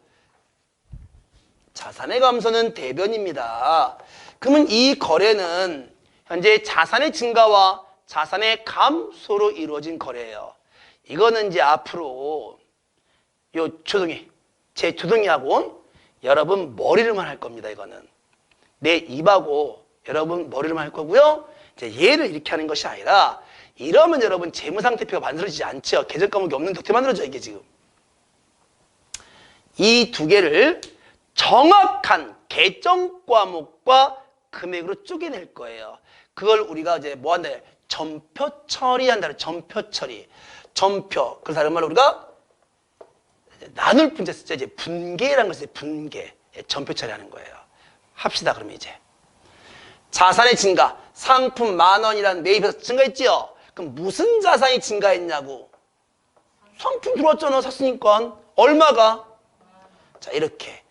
자산의 감소는 대변입니다. 그러면 이 거래는 현재 자산의 증가와 자산의 감소로 이루어진 거래예요. 이거는 이제 앞으로 요 초등이, 제 초등이하고 여러분 머리를만 할 겁니다. 이거는 내 입하고 여러분 머리를만 할 거고요. 이제 얘를 이렇게 하는 것이 아니라, 이러면 여러분 재무상태표가 만들어지지 않죠. 계절 과목이 없는데 어떻게 만들어져 이게 지금. 이 두 개를 정확한 계정 과목과 금액으로 쪼개낼 거예요. 그걸 우리가 이제 뭐 한다? 전표 처리한다. 전표 처리. 전표. 그래서 다른 말로 우리가 나눌 분자 쓰죠. 이제 분계라는 것을 분계. 전표 처리하는 거예요. 합시다. 그러면 이제 자산의 증가. 상품 10,000원이라는 매입해서 증가했지요. 그럼 무슨 자산이 증가했냐고. 상품 들어왔잖아. 샀으니까. 얼마가? 자, 이렇게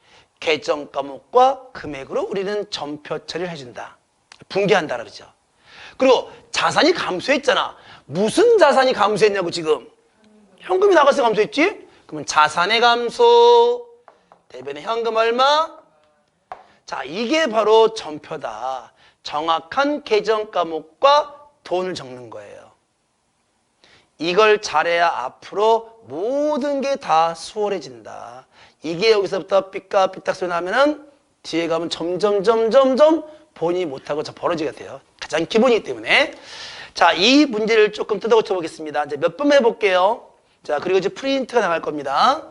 계정 과목과 금액으로 우리는 전표 처리를 해준다. 분개한다 그러죠. 그리고 자산이 감소했잖아. 무슨 자산이 감소했냐고 지금. 현금이 나가서 감소했지? 그러면 자산의 감소 대변의 현금 얼마? 자, 이게 바로 전표다. 정확한 계정 과목과 돈을 적는 거예요. 이걸 잘해야 앞으로 모든 게 다 수월해진다. 이게 여기서부터 삐까삐딱 소리 나면은 뒤에 가면 점점 본인이 못하고 벌어지게 돼요. 가장 기본이기 때문에. 자, 이 문제를 조금 뜯어 고쳐 보겠습니다. 이제 몇 번 해볼게요. 자, 그리고 이제 프린트가 나갈 겁니다.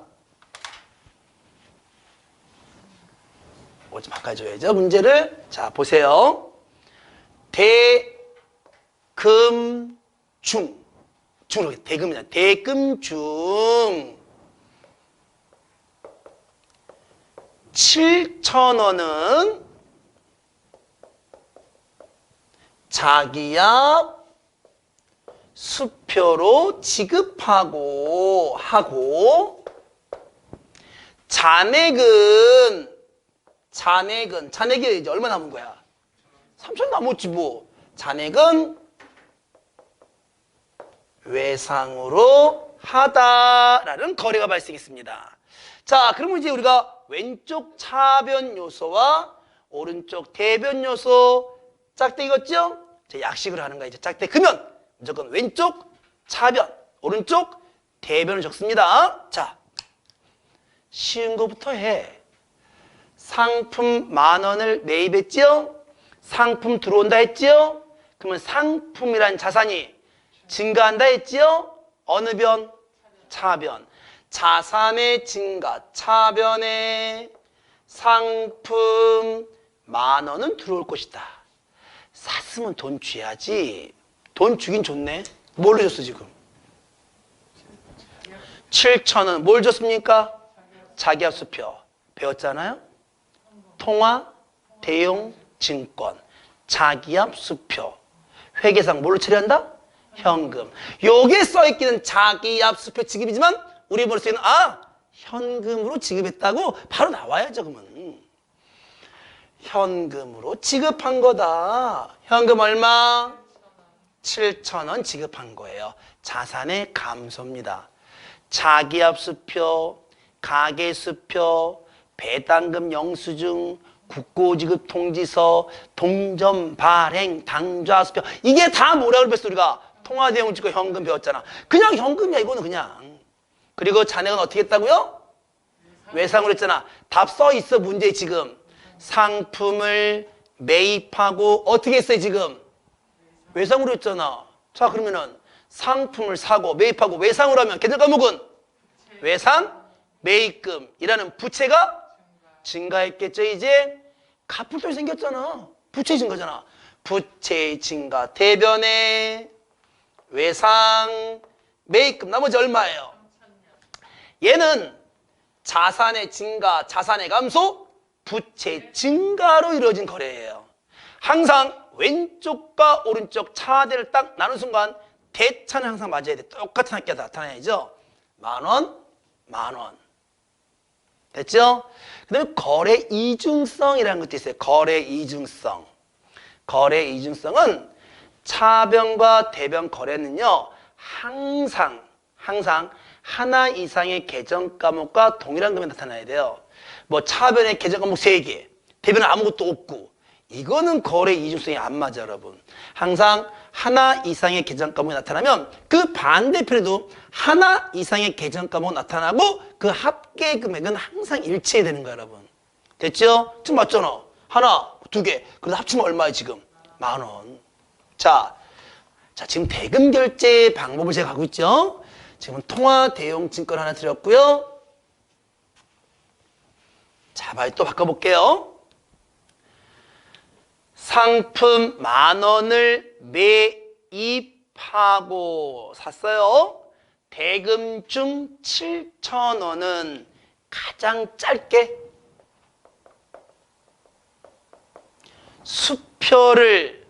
좀 바꿔줘야죠, 문제를. 자, 보세요. 대금중. 대금이냐. 대금중. 7,000원은 자기야 수표로 지급하고 잔액이 이제 얼마 남은 거야? 3,000원 남았지 뭐. 잔액은 외상으로 하다라는 거래가 발생했습니다. 자, 그러면 이제 우리가 왼쪽 차변 요소와 오른쪽 대변 요소 짝대 익었죠? 자, 약식을 하는 거야. 이제 짝대 그면 무조건 왼쪽 차변, 오른쪽 대변을 적습니다. 자, 쉬운 거부터 해. 상품 10,000원을 매입했죠? 상품 들어온다 했죠? 그러면 상품이란 자산이 증가한다 했죠? 어느 변? 차변. 자산의 증가, 차변에 상품 10,000원은 들어올 것이다. 샀으면 돈 줘야지. 돈 주긴 줬네. 뭘로 줬어 지금? 7,000원. 뭘 줬습니까? 자기합 수표. 배웠잖아요? 통화, 대용, 증권. 자기합 수표. 회계상 뭘로 처리한다? 현금. 요게 써있기는 자기합 수표 지급이지만 우리 머릿속에는 현금으로 지급했다고 바로 나와야죠. 그러면 현금으로 지급한 거다. 현금 얼마? 7,000원 지급한 거예요. 자산의 감소입니다. 자기합 수표, 가계수표, 배당금 영수증, 국고지급 통지서, 동전 발행, 당좌수표. 이게 다 뭐라고 배웠어 우리가? 통화대용 지급 현금 배웠잖아. 그냥 현금이야 이거는 그냥. 그리고 잔액은 어떻게 했다고요? 외상으로 했잖아. 답 써 있어 문제에 지금. 상품을 매입하고 어떻게 했어요 지금? 외상으로 했잖아. 자, 그러면은 상품을 사고 매입하고 외상으로 하면 계절 과목은 외상, 매입금이라는 부채가 증가했겠죠. 이제 갚을 돈이 생겼잖아. 부채 증가잖아. 부채 증가 대변에 외상, 매입금 나머지 얼마예요? 얘는 자산의 증가, 자산의 감소, 부채 증가로 이루어진 거래예요. 항상 왼쪽과 오른쪽 차대를 딱 나눈 순간 대차는 항상 맞아야 돼. 똑같은 합계가 나타나야죠. 만원, 만원. 됐죠? 그 다음에 거래 이중성이라는 것도 있어요. 거래 이중성. 거래 이중성은 차변과 대변 거래는요, 항상 하나 이상의 계정 과목과 동일한 금액이 나타나야 돼요. 뭐 차변에 계정 과목 3개, 대변은 아무것도 없고, 이거는 거래 이중성이 안 맞아, 여러분. 항상 하나 이상의 계정 과목이 나타나면 그 반대편에도 하나 이상의 계정 과목이 나타나고 그 합계 금액은 항상 일치해야 되는 거야, 여러분. 됐죠? 지금 맞잖아. 하나, 2개. 그래서 합치면 얼마야, 지금? 만원. 자, 지금 대금 결제 방법을 제가 가고 있죠? 지금은 통화 대용 증권 하나 드렸고요. 자, 빨리 또 바꿔볼게요. 상품 10,000원을 매입하고 샀어요. 대금 중 7,000원은 가장 짧게 수표를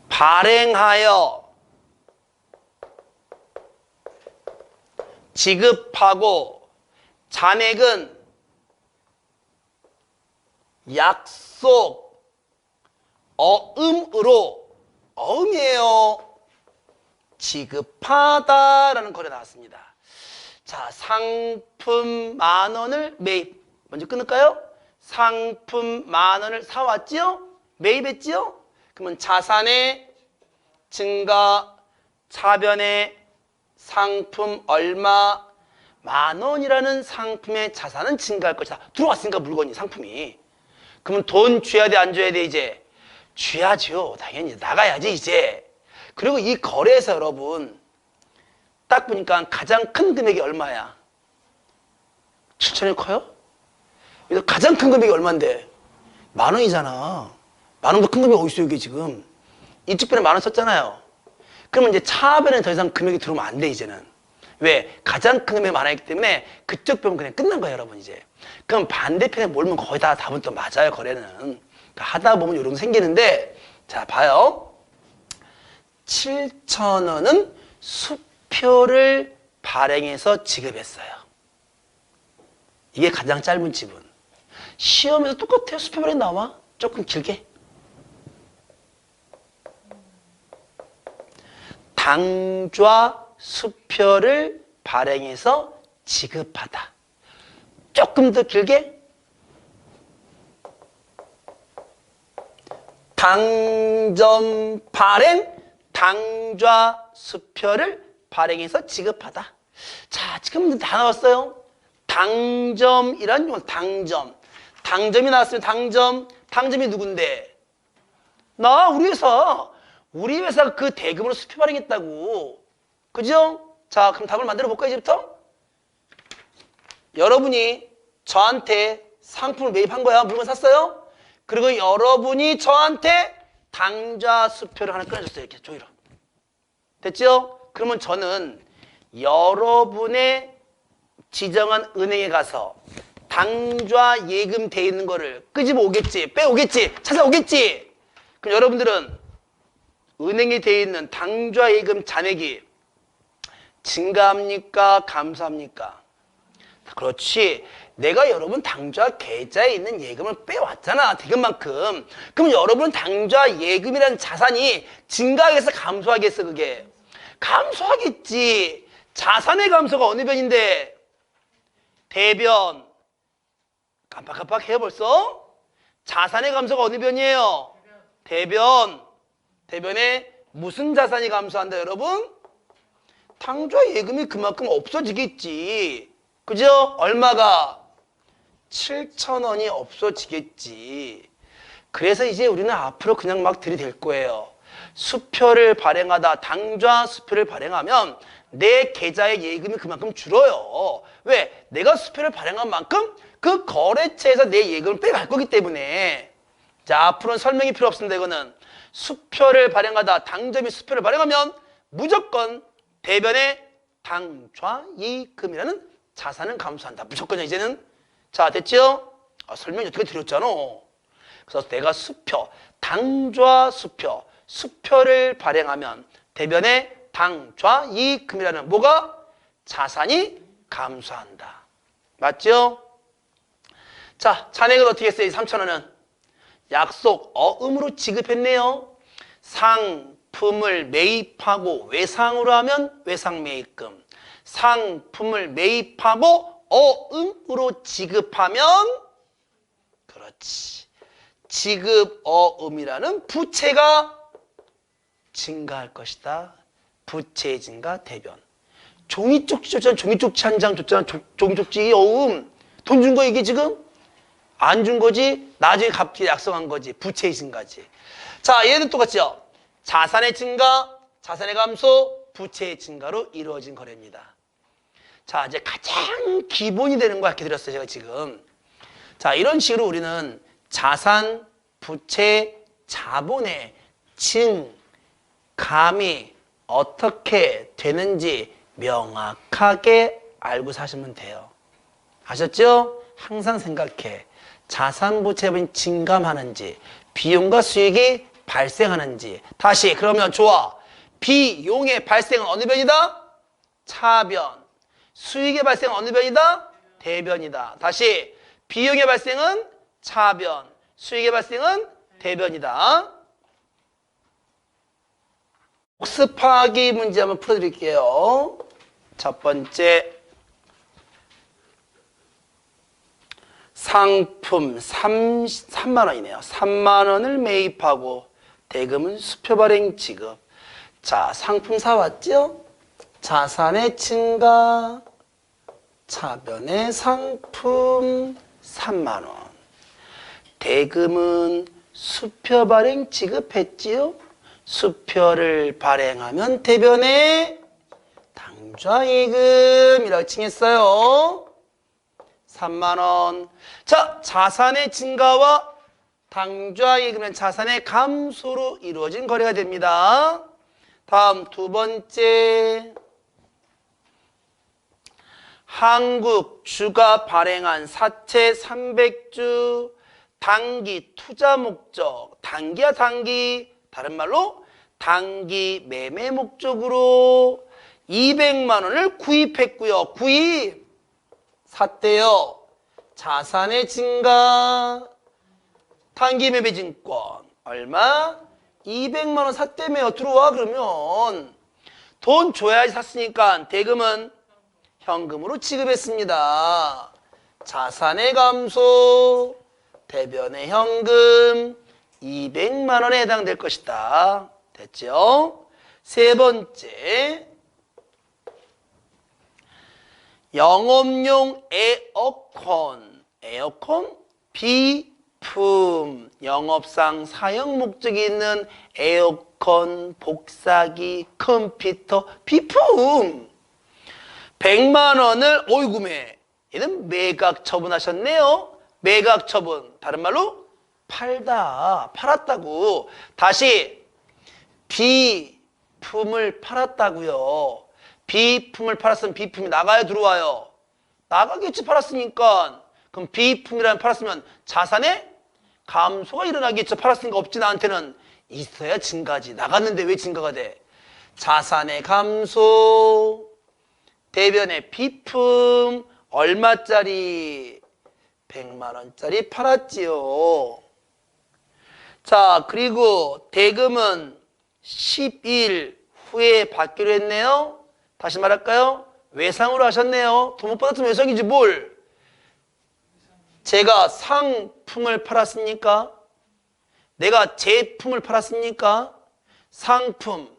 발행하여 지급하고 잔액은 약속 어음으로 어음이에요. 지급하다라는 거래 나왔습니다. 자, 상품 10,000원을 매입. 먼저 끊을까요? 상품 10,000원을 사왔지요? 매입했지요? 그러면 자산의 증가, 차변의 상품 얼마, 10,000원이라는 상품의 자산은 증가할 것이다. 들어왔으니까 물건이, 상품이. 그러면 돈 줘야 돼, 안 줘야 돼, 이제? 줘야죠. 당연히 나가야지, 이제. 그리고 이 거래에서 여러분, 딱 보니까 가장 큰 금액이 얼마야? 7,000원이 커요? 그래서 가장 큰 금액이 얼만데? 10,000원이잖아. 10,000원보다 큰 금액이 어딨어요, 이게 지금? 이쪽 변에 10,000원 썼잖아요. 그러면 이제 차변에 더 이상 금액이 들어오면 안 돼, 이제는. 왜? 가장 큰 금액이 많아있기 때문에 그쪽 변은 그냥 끝난 거예요, 여러분, 이제. 그럼 반대편에 몰면 거의 다 답은 또 맞아요, 거래는. 그러니까 하다 보면 이런 거 생기는데, 자, 봐요. 7,000원은 수표를 발행해서 지급했어요. 이게 가장 짧은 지분. 시험에서 똑같아요. 수표 발행 나와. 조금 길게. 당좌 수표를 발행해서 지급하다. 조금 더 길게. 당점 발행, 당좌 수표를 발행해서 지급하다. 자, 지금 다 나왔어요. 당점이란 건 당점. 당점이 나왔으면 당점. 당점이 누군데? 나, 우리 회사. 우리 회사가 그 대금으로 수표 발행했다고. 그죠? 자, 그럼 답을 만들어 볼까요, 이제부터? 여러분이 저한테 상품을 매입한 거야. 물건 샀어요? 그리고 여러분이 저한테 당좌 수표를 하나 끊어줬어요. 이렇게 종이로. 됐죠? 그러면 저는 여러분의 지정한 은행에 가서 당좌 예금 돼 있는 거를 끄집어 오겠지, 빼오겠지, 찾아오겠지. 그럼 여러분들은 은행에 돼 있는 당좌 예금 잔액이 증가합니까? 감소합니까? 그렇지. 내가 여러분 당좌 계좌에 있는 예금을 빼왔잖아. 대금만큼. 그럼 여러분 당좌 예금이라는 자산이 증가하겠어? 감소하겠어? 그게? 감소하겠지. 자산의 감소가 어느 변인데? 대변. 깜빡깜빡해요 벌써? 자산의 감소가 어느 변이에요? 대변. 대변에 무슨 자산이 감소한다 여러분? 당좌 예금이 그만큼 없어지겠지. 그죠? 얼마가? 7,000원이 없어지겠지. 그래서 이제 우리는 앞으로 그냥 막 들이댈 거예요. 수표를 발행하다, 당좌 수표를 발행하면 내 계좌의 예금이 그만큼 줄어요. 왜? 내가 수표를 발행한 만큼 그 거래처에서 내 예금을 빼갈 거기 때문에. 자, 앞으로는 설명이 필요 없습니다. 이거는 수표를 발행하다, 당점이 수표를 발행하면 무조건 대변에 당좌 예금이라는 자산은 감소한다. 무조건 이제는. 자, 됐죠? 설명이 어떻게 드렸잖아. 그래서 내가 수표, 당좌 수표, 수표를 발행하면 대변에 당좌이익금이라는 뭐가? 자산이 감소한다. 맞죠? 자, 잔액은 어떻게 했어요? 3,000원은 약속 어음으로 지급했네요. 상품을 매입하고 외상으로 하면 외상매입금, 상품을 매입하고 어음으로 지급하면, 그렇지, 지급어음이라는 부채가 증가할 것이다. 부채 증가 대변. 종이쪽지 줬잖아. 종이쪽지 한 장 줬잖아. 종이쪽지 어음. 돈 준 거 이게 지금? 안 준 거지. 나중에 갚기 약속한 거지. 부채의 증가지. 자, 얘는 똑같죠. 자산의 증가, 자산의 감소, 부채의 증가로 이루어진 거래입니다. 자, 이제 가장 기본이 되는 거 알려드렸어요, 제가 지금. 자, 이런 식으로 우리는 자산, 부채, 자본의 증감이 어떻게 되는지 명확하게 알고 사시면 돼요. 아셨죠? 항상 생각해. 자산, 부채가 증감하는지, 비용과 수익이 발생하는지. 다시, 그러면 좋아. 비용의 발생은 어느 변이다? 차변. 수익의 발생은 어느 변이다? 대변이다. 다시, 비용의 발생은 차변, 수익의 발생은 대변이다. 복습하기 문제 한번 풀어드릴게요. 첫 번째, 상품 3만 원이네요. 3만 원을 매입하고 대금은 수표 발행 지급. 자, 상품 사왔죠? 자산의 증가, 차변의 상품 3만 원. 대금은 수표 발행 지급했지요? 수표를 발행하면 대변에 당좌이익금이라고 칭했어요. 3만 원. 자, 자산의 증가와 당좌이익금은 자산의 감소로 이루어진 거래가 됩니다. 다음 두 번째, 한국주가 발행한 사채 300주 단기 투자 목적, 단기야 단기, 다른 말로 단기 매매 목적으로 200만 원을 구입했고요. 구입, 샀대요. 자산의 증가, 단기 매매 증권 얼마? 200만 원 샀다며요. 들어와. 그러면 돈 줘야지 샀으니까 대금은 현금으로 지급했습니다. 자산의 감소, 대변의 현금 200만 원에 해당될 것이다. 됐죠? 세 번째, 영업용 에어컨, 비품, 영업상 사용 목적이 있는 에어컨, 복사기, 컴퓨터, 비품 100만 원을 어이구매, 얘는 매각 처분하셨네요. 매각 처분, 다른 말로 팔았다고. 다시, 비품을 팔았다고요. 비품을 팔았으면 비품이 나가야 들어와요. 나가겠지, 팔았으니까. 그럼 비품이라는 팔았으면 자산의 감소가 일어나겠죠. 팔았으니까 없지. 나한테는 있어야 증가지. 나갔는데 왜 증가가 돼? 자산의 감소, 대변의 비품 얼마짜리? 100만 원짜리 팔았지요. 자, 그리고 대금은 10일 후에 받기로 했네요. 다시 말할까요? 외상으로 하셨네요. 돈 못 받았으면 외상이지 뭘. 제가 상품을 팔았습니까? 내가 제품을 팔았습니까? 상품,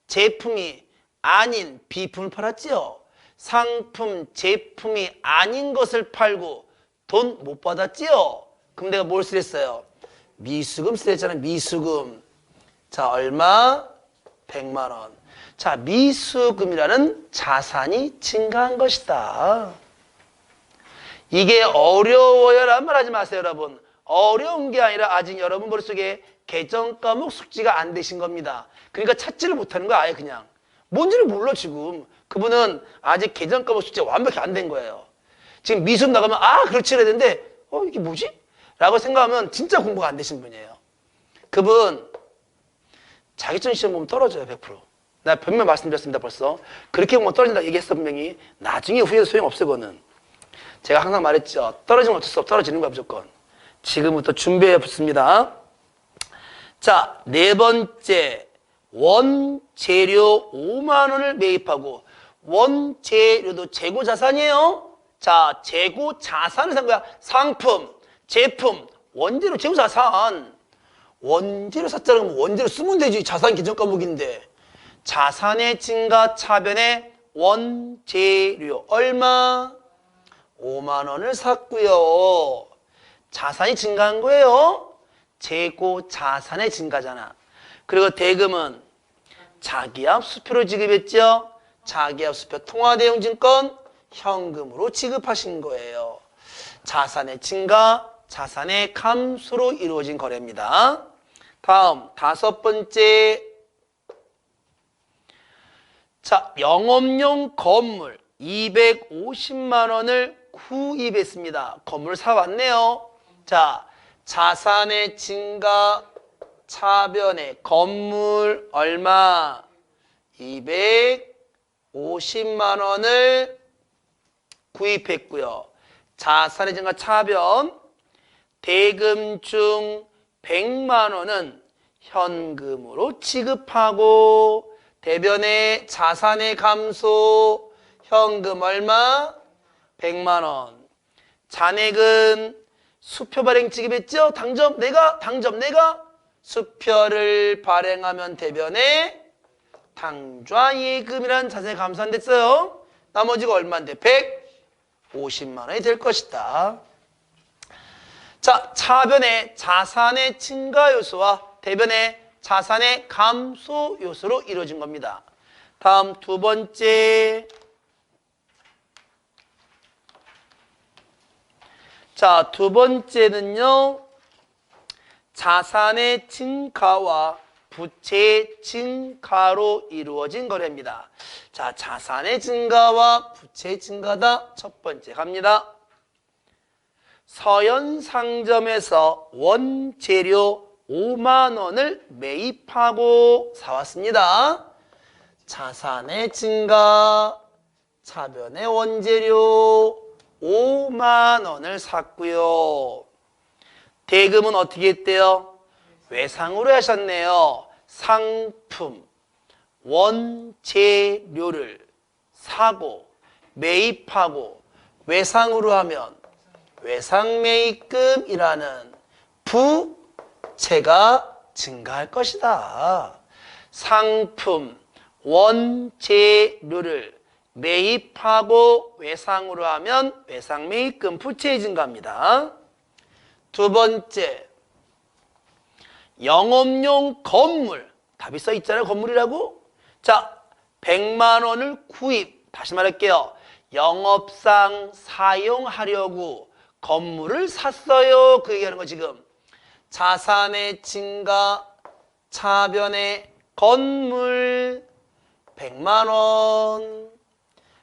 제품이 아닌 비품을 팔았지요. 상품, 제품이 아닌 것을 팔고 돈 못 받았지요? 그럼 내가 뭘 쓰랬어요? 미수금 쓰랬잖아요. 미수금. 자, 얼마? 100만 원. 자, 미수금이라는 자산이 증가한 것이다. 이게 어려워요라는 말 하지 마세요, 여러분. 어려운 게 아니라 아직 여러분 머릿속에 개정 과목 숙지가 안 되신 겁니다. 그러니까 찾지를 못하는 거야, 아예 그냥. 뭔지를 몰라 지금. 그분은 아직 계정과목 숙제 완벽히 안 된 거예요. 지금 미수업 나가면 그렇지 해야 되는데 이게 뭐지? 라고 생각하면 진짜 공부가 안 되신 분이에요. 그분 자격증 시험 보면 떨어져요. 100%. 나 분명 말씀드렸습니다. 벌써. 그렇게 보면 떨어진다 얘기했어 분명히. 나중에 후회해도 소용없어요. 그거는. 제가 항상 말했죠. 떨어지면 어쩔 수 없어. 떨어지는 거야 무조건. 지금부터 준비해 붙습니다. 자, 네 번째. 원재료 5만 원을 매입하고, 원재료도 재고자산이에요. 자, 재고자산을 산 거야. 상품, 제품, 원재료 재고자산. 원재료 샀자는 건 원재료 쓰면 되지. 자산 계정 과목인데. 자산의 증가 차변에 원재료 얼마? 5만 원을 샀고요. 자산이 증가한 거예요. 재고 자산의 증가잖아. 그리고 대금은 자기압 수표로 지급했죠. 자기압 수표 통화대용증권 현금으로 지급하신 거예요. 자산의 증가, 자산의 감소로 이루어진 거래입니다. 다음 다섯 번째. 자, 영업용 건물 250만 원을 구입했습니다. 건물 사왔네요. 자, 자산의 증가 차변에 건물 얼마? 250만 원을 구입했고요. 자산의 증가 차변 대금 중 100만 원은 현금으로 지급하고, 대변에 자산의 감소 현금 얼마? 100만 원. 잔액은 수표 발행 지급했죠? 당점 내가 수표를 발행하면 대변에 당좌예금이라는 자산이 감산됐어요. 나머지가 얼마인데? 150만 원이 될 것이다. 자, 차변에 자산의 증가 요소와 대변에 자산의 감소 요소로 이루어진 겁니다. 다음 두 번째. 자, 두 번째는요. 자산의 증가와 부채의 증가로 이루어진 거래입니다. 자, 자산의 증가와 부채의 증가다. 첫 번째 갑니다. 서현상점에서 원재료 5만 원을 매입하고 사왔습니다. 자산의 증가, 차변의 원재료 5만 원을 샀고요. 대금은 어떻게 했대요? 외상으로 하셨네요. 상품, 원재료를 사고 매입하고 외상으로 하면 외상매입금이라는 부채가 증가할 것이다. 상품, 원재료를 매입하고 외상으로 하면 외상매입금 부채의 증가입니다. 두 번째, 영업용 건물. 답이 써 있잖아요. 건물이라고. 자, 100만 원을 구입. 다시 말할게요. 영업상 사용하려고 건물을 샀어요. 그 얘기하는 거 지금. 자산의 증가, 차변의 건물 100만 원.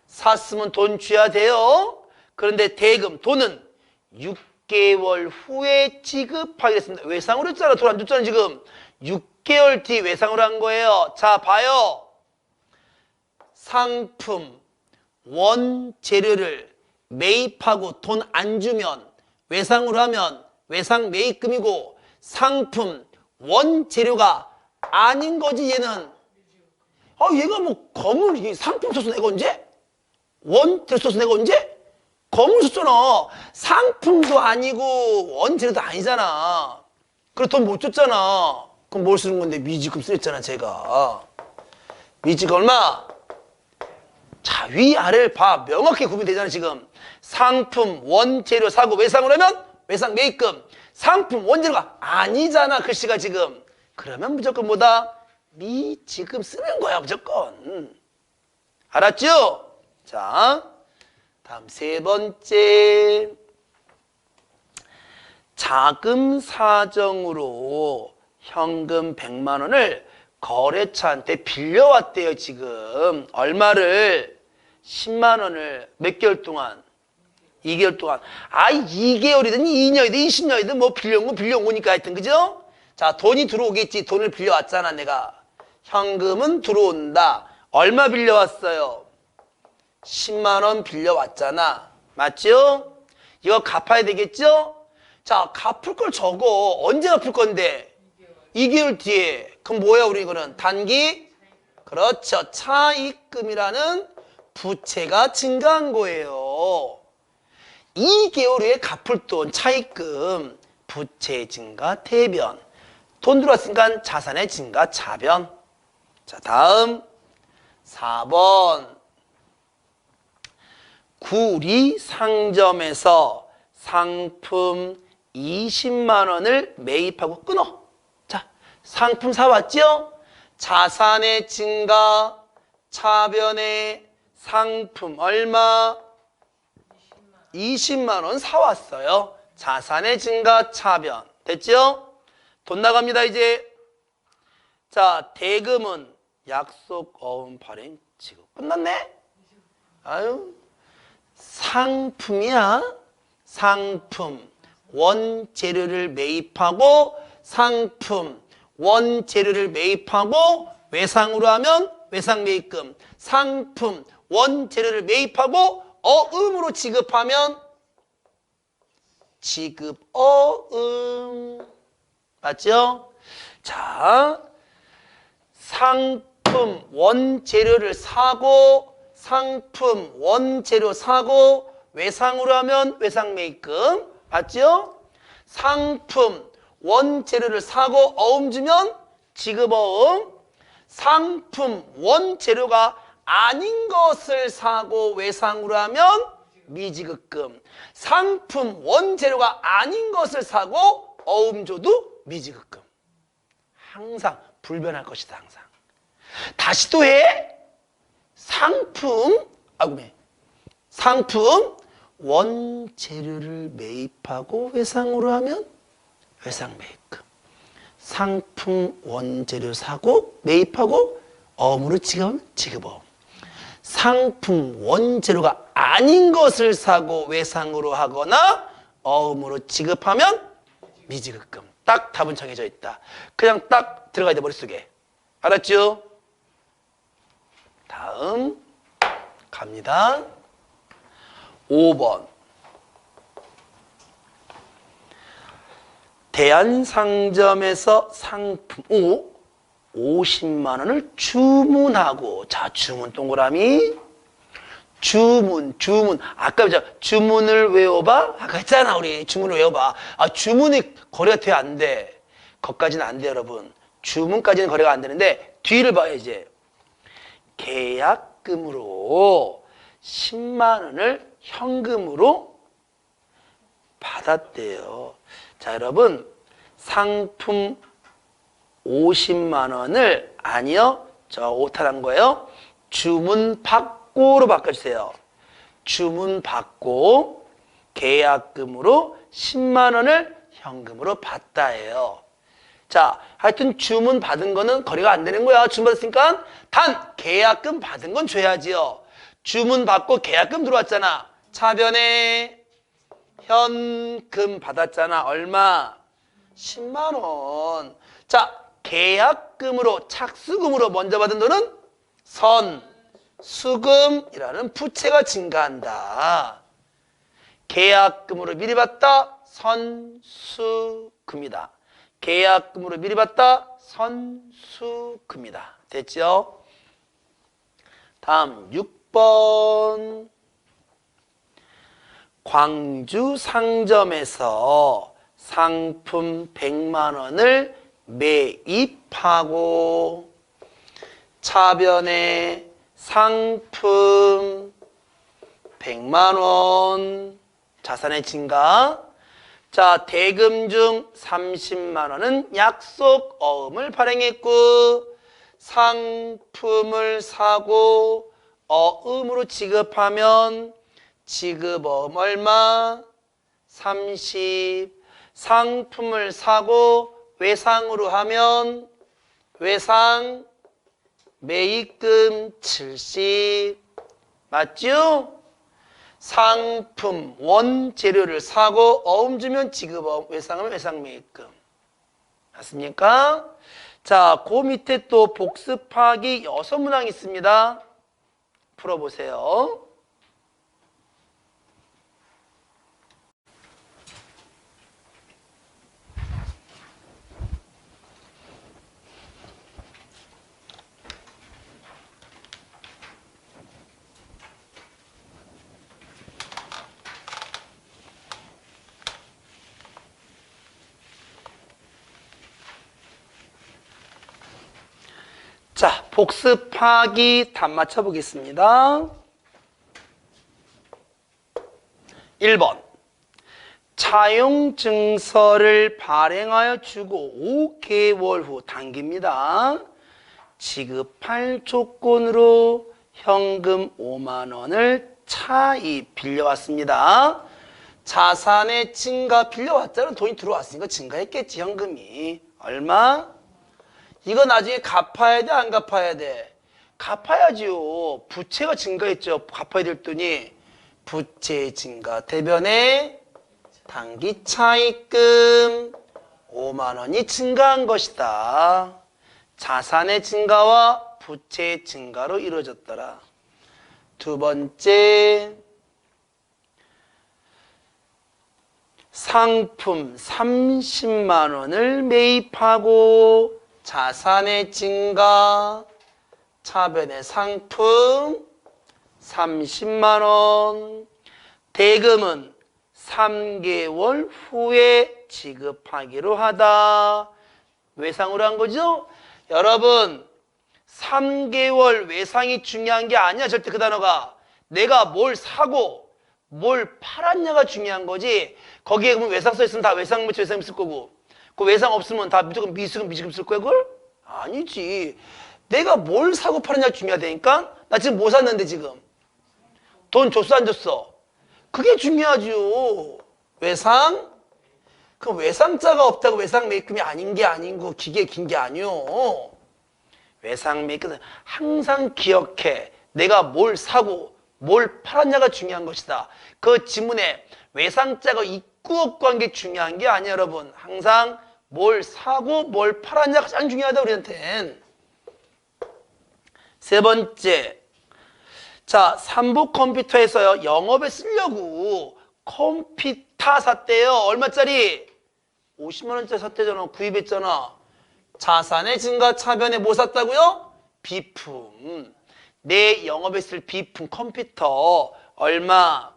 샀으면 돈 줘야 돼요. 그런데 대금, 돈은 6개월 후에 지급하기로 했습니다. 외상으로 했잖아. 돈 안 줬잖아 지금. 6개월 뒤 외상으로 한 거예요. 자, 봐요. 상품, 원재료를 매입하고 돈 안 주면 외상으로 하면 외상 매입금이고, 상품, 원재료가 아닌 거지 얘는. 얘가 뭐 건물 상품 썼어 내가 언제? 원재료 썼어 내가 언제? 건물 썼잖아. 상품도 아니고 원재료도 아니잖아. 그래 돈 못 줬잖아. 그럼 뭘 쓰는 건데? 미지금 쓰랬잖아 제가. 미지금 얼마? 자, 위아래를 봐. 명확히 구분되잖아 지금. 상품, 원재료 사고 외상으로 하면 외상 매입금. 상품, 원재료가 아니잖아 글씨가 지금. 그러면 무조건 뭐다? 미지금 쓰는 거야 무조건. 알았죠? 자, 다음 세 번째. 자금 사정으로 현금 100만 원을 거래처한테 빌려왔대요. 지금 얼마를? 10만 원을 몇 개월 동안? 2개월 동안. 2개월이든 2년이든 20년이든 뭐 빌려온 거 빌려온 거니까 하여튼 그죠? 자, 돈이 들어오겠지. 돈을 빌려왔잖아 내가. 현금은 들어온다. 얼마 빌려왔어요? 10만 원 빌려왔잖아. 맞죠? 이거 갚아야 되겠죠? 자, 갚을 걸 적어. 언제 갚을 건데? 2개월 뒤에. 그럼 뭐야 우리 이거는? 단기? 그렇죠. 차입금이라는 부채가 증가한 거예요. 2개월 후에 갚을 돈, 차입금, 부채 증가, 대변. 돈 들어왔으니까 자산의 증가, 차변. 자, 다음 4번. 구리 상점에서 상품 20만 원을 매입하고 끊어. 자, 상품 사왔죠? 자산의 증가, 차변의 상품 얼마? 20만 원 사왔어요. 자산의 증가, 차변. 됐죠? 돈 나갑니다, 이제. 자, 대금은 약속, 어음, 발행, 지급. 끝났네? 아유. 상품이야. 상품. 원재료를 매입하고, 상품. 원재료를 매입하고, 외상으로 하면 외상매입금. 상품. 원재료를 매입하고, 어음으로 지급하면 지급어음. 맞죠? 자, 상품 원재료를 사고, 상품 원재료 사고, 외상으로 하면 외상매입금. 맞죠? 상품 원재료를 사고 어음 주면 지급어음. 상품 원재료가 아닌 것을 사고 외상으로 하면 미지급금. 상품 원재료가 아닌 것을 사고 어음 줘도 미지급금. 항상 불변할 것이다. 항상. 다시 또 해. 상품 상품 원재료를 매입하고 외상으로 하면 외상매입금. 상품 원재료 사고 매입하고 어음으로 지급하면 지급어음. 상품 원재료가 아닌 것을 사고 외상으로 하거나 어음으로 지급하면 미지급금. 딱 답은 정해져 있다. 그냥 딱 들어가야 돼 머릿속에. 알았죠? 다음 갑니다. 5번. 대한상점에서 상품 50만 원을 주문하고. 자, 주문 동그라미. 주문. 아까 주문을 외워봐? 아까 했잖아, 우리. 주문을 외워봐. 주문이 거래가 돼, 안 돼? 거기까지는 안 돼, 여러분. 주문까지는 거래가 안 되는데, 뒤를 봐요, 이제. 계약금으로 10만 원을 현금으로 받았대요. 자, 여러분. 상품 50만 원을, 아니요, 저 오탈한 거예요. 주문 받고로 바꿔주세요. 주문 받고 계약금으로 10만 원을 현금으로 받다예요. 자, 하여튼 주문 받은 거는 거래가 안 되는 거야. 주문 받았으니까. 단 계약금 받은 건 줘야지요. 주문 받고 계약금 들어왔잖아. 차변에 현금 받았잖아. 얼마? 10만 원. 자, 계약금으로, 착수금으로 먼저 받은 돈은 선수금이라는 부채가 증가한다. 계약금으로 미리 받다, 선수금이다. 계약금으로 미리 받다, 선수금이다. 됐죠? 다음 6번. 광주 상점에서 상품 100만 원을 매입하고 차변에 상품 100만 원 자산의 증가. 자, 대금 중 30만 원은 약속 어음을 발행했고 상품을 사고 어음으로 지급하면 지급어음 얼마? 30. 상품을 사고 외상으로 하면 외상 매입금 70 맞죠? 상품 원재료를 사고 어음 주면 지급어음, 외상하면 외상매입금 맞습니까? 자, 그 밑에 또 복습하기 6문항 있습니다. 풀어보세요. 자, 복습하기 답 맞춰보겠습니다. 1번 차용증서를 발행하여 주고 5개월 후 당깁니다. 지급할 조건으로 현금 5만 원을 차입 빌려왔습니다. 자산의 증가 빌려왔잖아. 돈이 들어왔으니까 증가했겠지. 현금이 얼마? 이거 나중에 갚아야 돼, 안 갚아야 돼? 갚아야지요. 부채가 증가했죠. 갚아야 될 돈이. 부채 증가 대변에 단기 차입금 5만 원이 증가한 것이다. 자산의 증가와 부채의 증가로 이루어졌더라. 두 번째, 상품 30만 원을 매입하고 자산의 증가, 차변의 상품 30만 원, 대금은 3개월 후에 지급하기로 하다. 외상으로 한 거죠? 여러분, 3개월 외상이 중요한 게 아니야. 절대 그 단어가. 내가 뭘 사고 뭘 팔았냐가 중요한 거지. 거기에 그러면 외상 써 있으면 다 외상 묻혀 외상 쓸 거고, 그 외상 없으면 다 무조건 미수금 미지금 쓸 거야 그걸? 아니지. 내가 뭘 사고 팔았냐가 중요하다니까. 나 지금 뭐 샀는데 지금 돈 줬어 안 줬어? 그게 중요하죠. 외상? 그 외상자가 없다고 외상 매입금이 아닌 게 아니고 기계 긴 게 아니요. 외상 매입금은 항상 기억해. 내가 뭘 사고 뭘 팔았냐가 중요한 것이다. 그 지문에 외상자가 있고 없고 한 게 중요한 게 아니야 여러분. 항상 뭘 사고 뭘 팔았냐가 가장 중요하다 우리한텐. 세 번째, 자, 삼부 컴퓨터에서요 영업에 쓰려고 컴퓨터 샀대요. 얼마짜리? 50만 원짜리 샀대잖아. 구입했잖아. 자산의 증가 차변에 뭐 샀다고요? 비품. 내 영업에 쓸 비품 컴퓨터 얼마?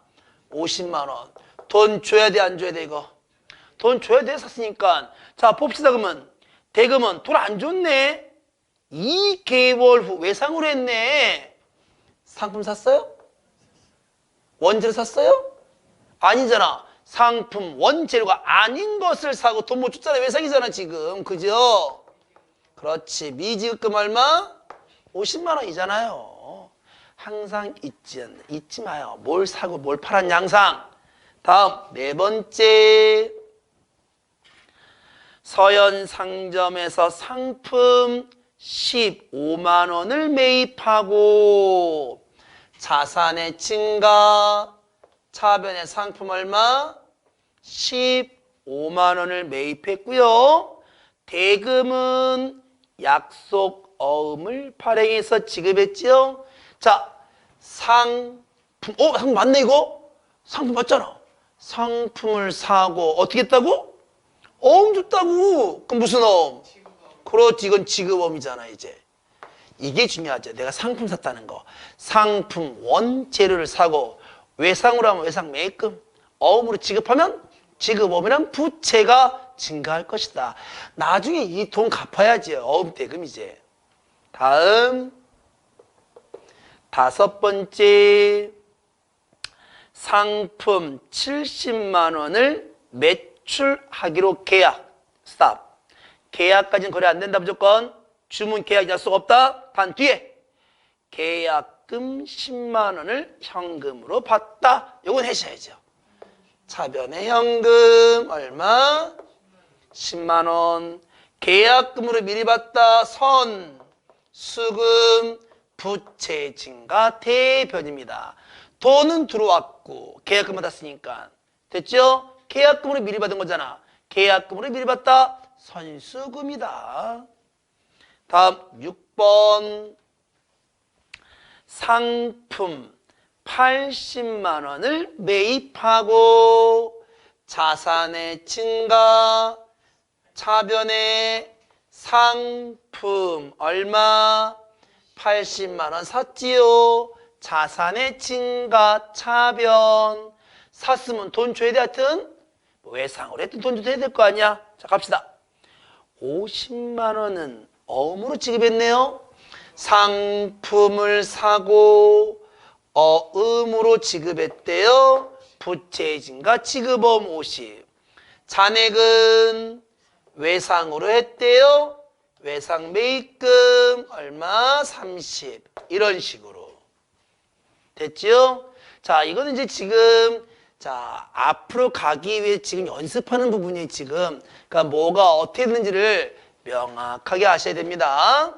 50만 원. 돈 줘야 돼 안 줘야 돼 이거? 돈 줘야 돼 샀으니까. 자, 봅시다 그러면. 대금은 돈 안 줬네. 2개월 후 외상으로 했네. 상품 샀어요? 원재료 샀어요? 아니잖아. 상품 원재료가 아닌 것을 사고 돈 못 줬잖아. 외상이잖아 지금. 그죠? 그렇지. 미지급금 얼마? 50만 원이잖아요. 항상 잊지 마요. 뭘 사고 뭘 팔았냐 항상. 다음 네 번째, 서현 상점에서 상품 15만 원을 매입하고 자산의 증가, 차변의 상품 얼마? 15만 원을 매입했고요. 대금은 약속 어음을 발행해서 지급했지요. 자, 상품, 상품 맞네 이거? 상품 맞잖아. 상품을 사고 어떻게 했다고? 어음 줬다고. 그럼 무슨 어음? 그렇지, 이건 지급어음이잖아 이제. 이게 중요하죠. 내가 상품 샀다는 거. 상품 원재료를 사고 외상으로 하면 외상 매입금, 어음으로 지급하면 지급어음이란 부채가 증가할 것이다. 나중에 이 돈 갚아야지. 어음 대금 이제. 다음 다섯 번째, 상품 70만 원을 매출하기로 계약. 스탑. 계약까지는 거래 안 된다 무조건. 주문 계약 약속 없다. 단 뒤에 계약금 10만 원을 현금으로 받다. 요건 하셔야죠. 차변의 현금 얼마? 10만 원. 계약금으로 미리 받다 선, 수금, 부채 증가 대변입니다. 돈은 들어왔고 계약금 받았으니까 됐죠? 계약금으로 미리 받은 거잖아. 계약금으로 미리 받다 선수금이다. 다음 6번 상품 80만 원을 매입하고 자산의 증가 차변의 상품 얼마? 80만 원 샀지요. 자산의 증가 차변 샀으면 돈 줘야 돼. 하여튼 외상으로 했든 돈 줘야 될 거 아니야. 자 갑시다. 50만 원은 어음으로 지급했네요. 상품을 사고 어음으로 지급했대요. 부채 증가 지급어음 50. 잔액은 외상으로 했대요. 외상 매입금 얼마? 30. 이런 식으로 됐죠? 자, 이거는 이제 지금 자 앞으로 가기 위해 지금 연습하는 부분이 지금 그러니까 뭐가 어떻게 되는지를 명확하게 아셔야 됩니다.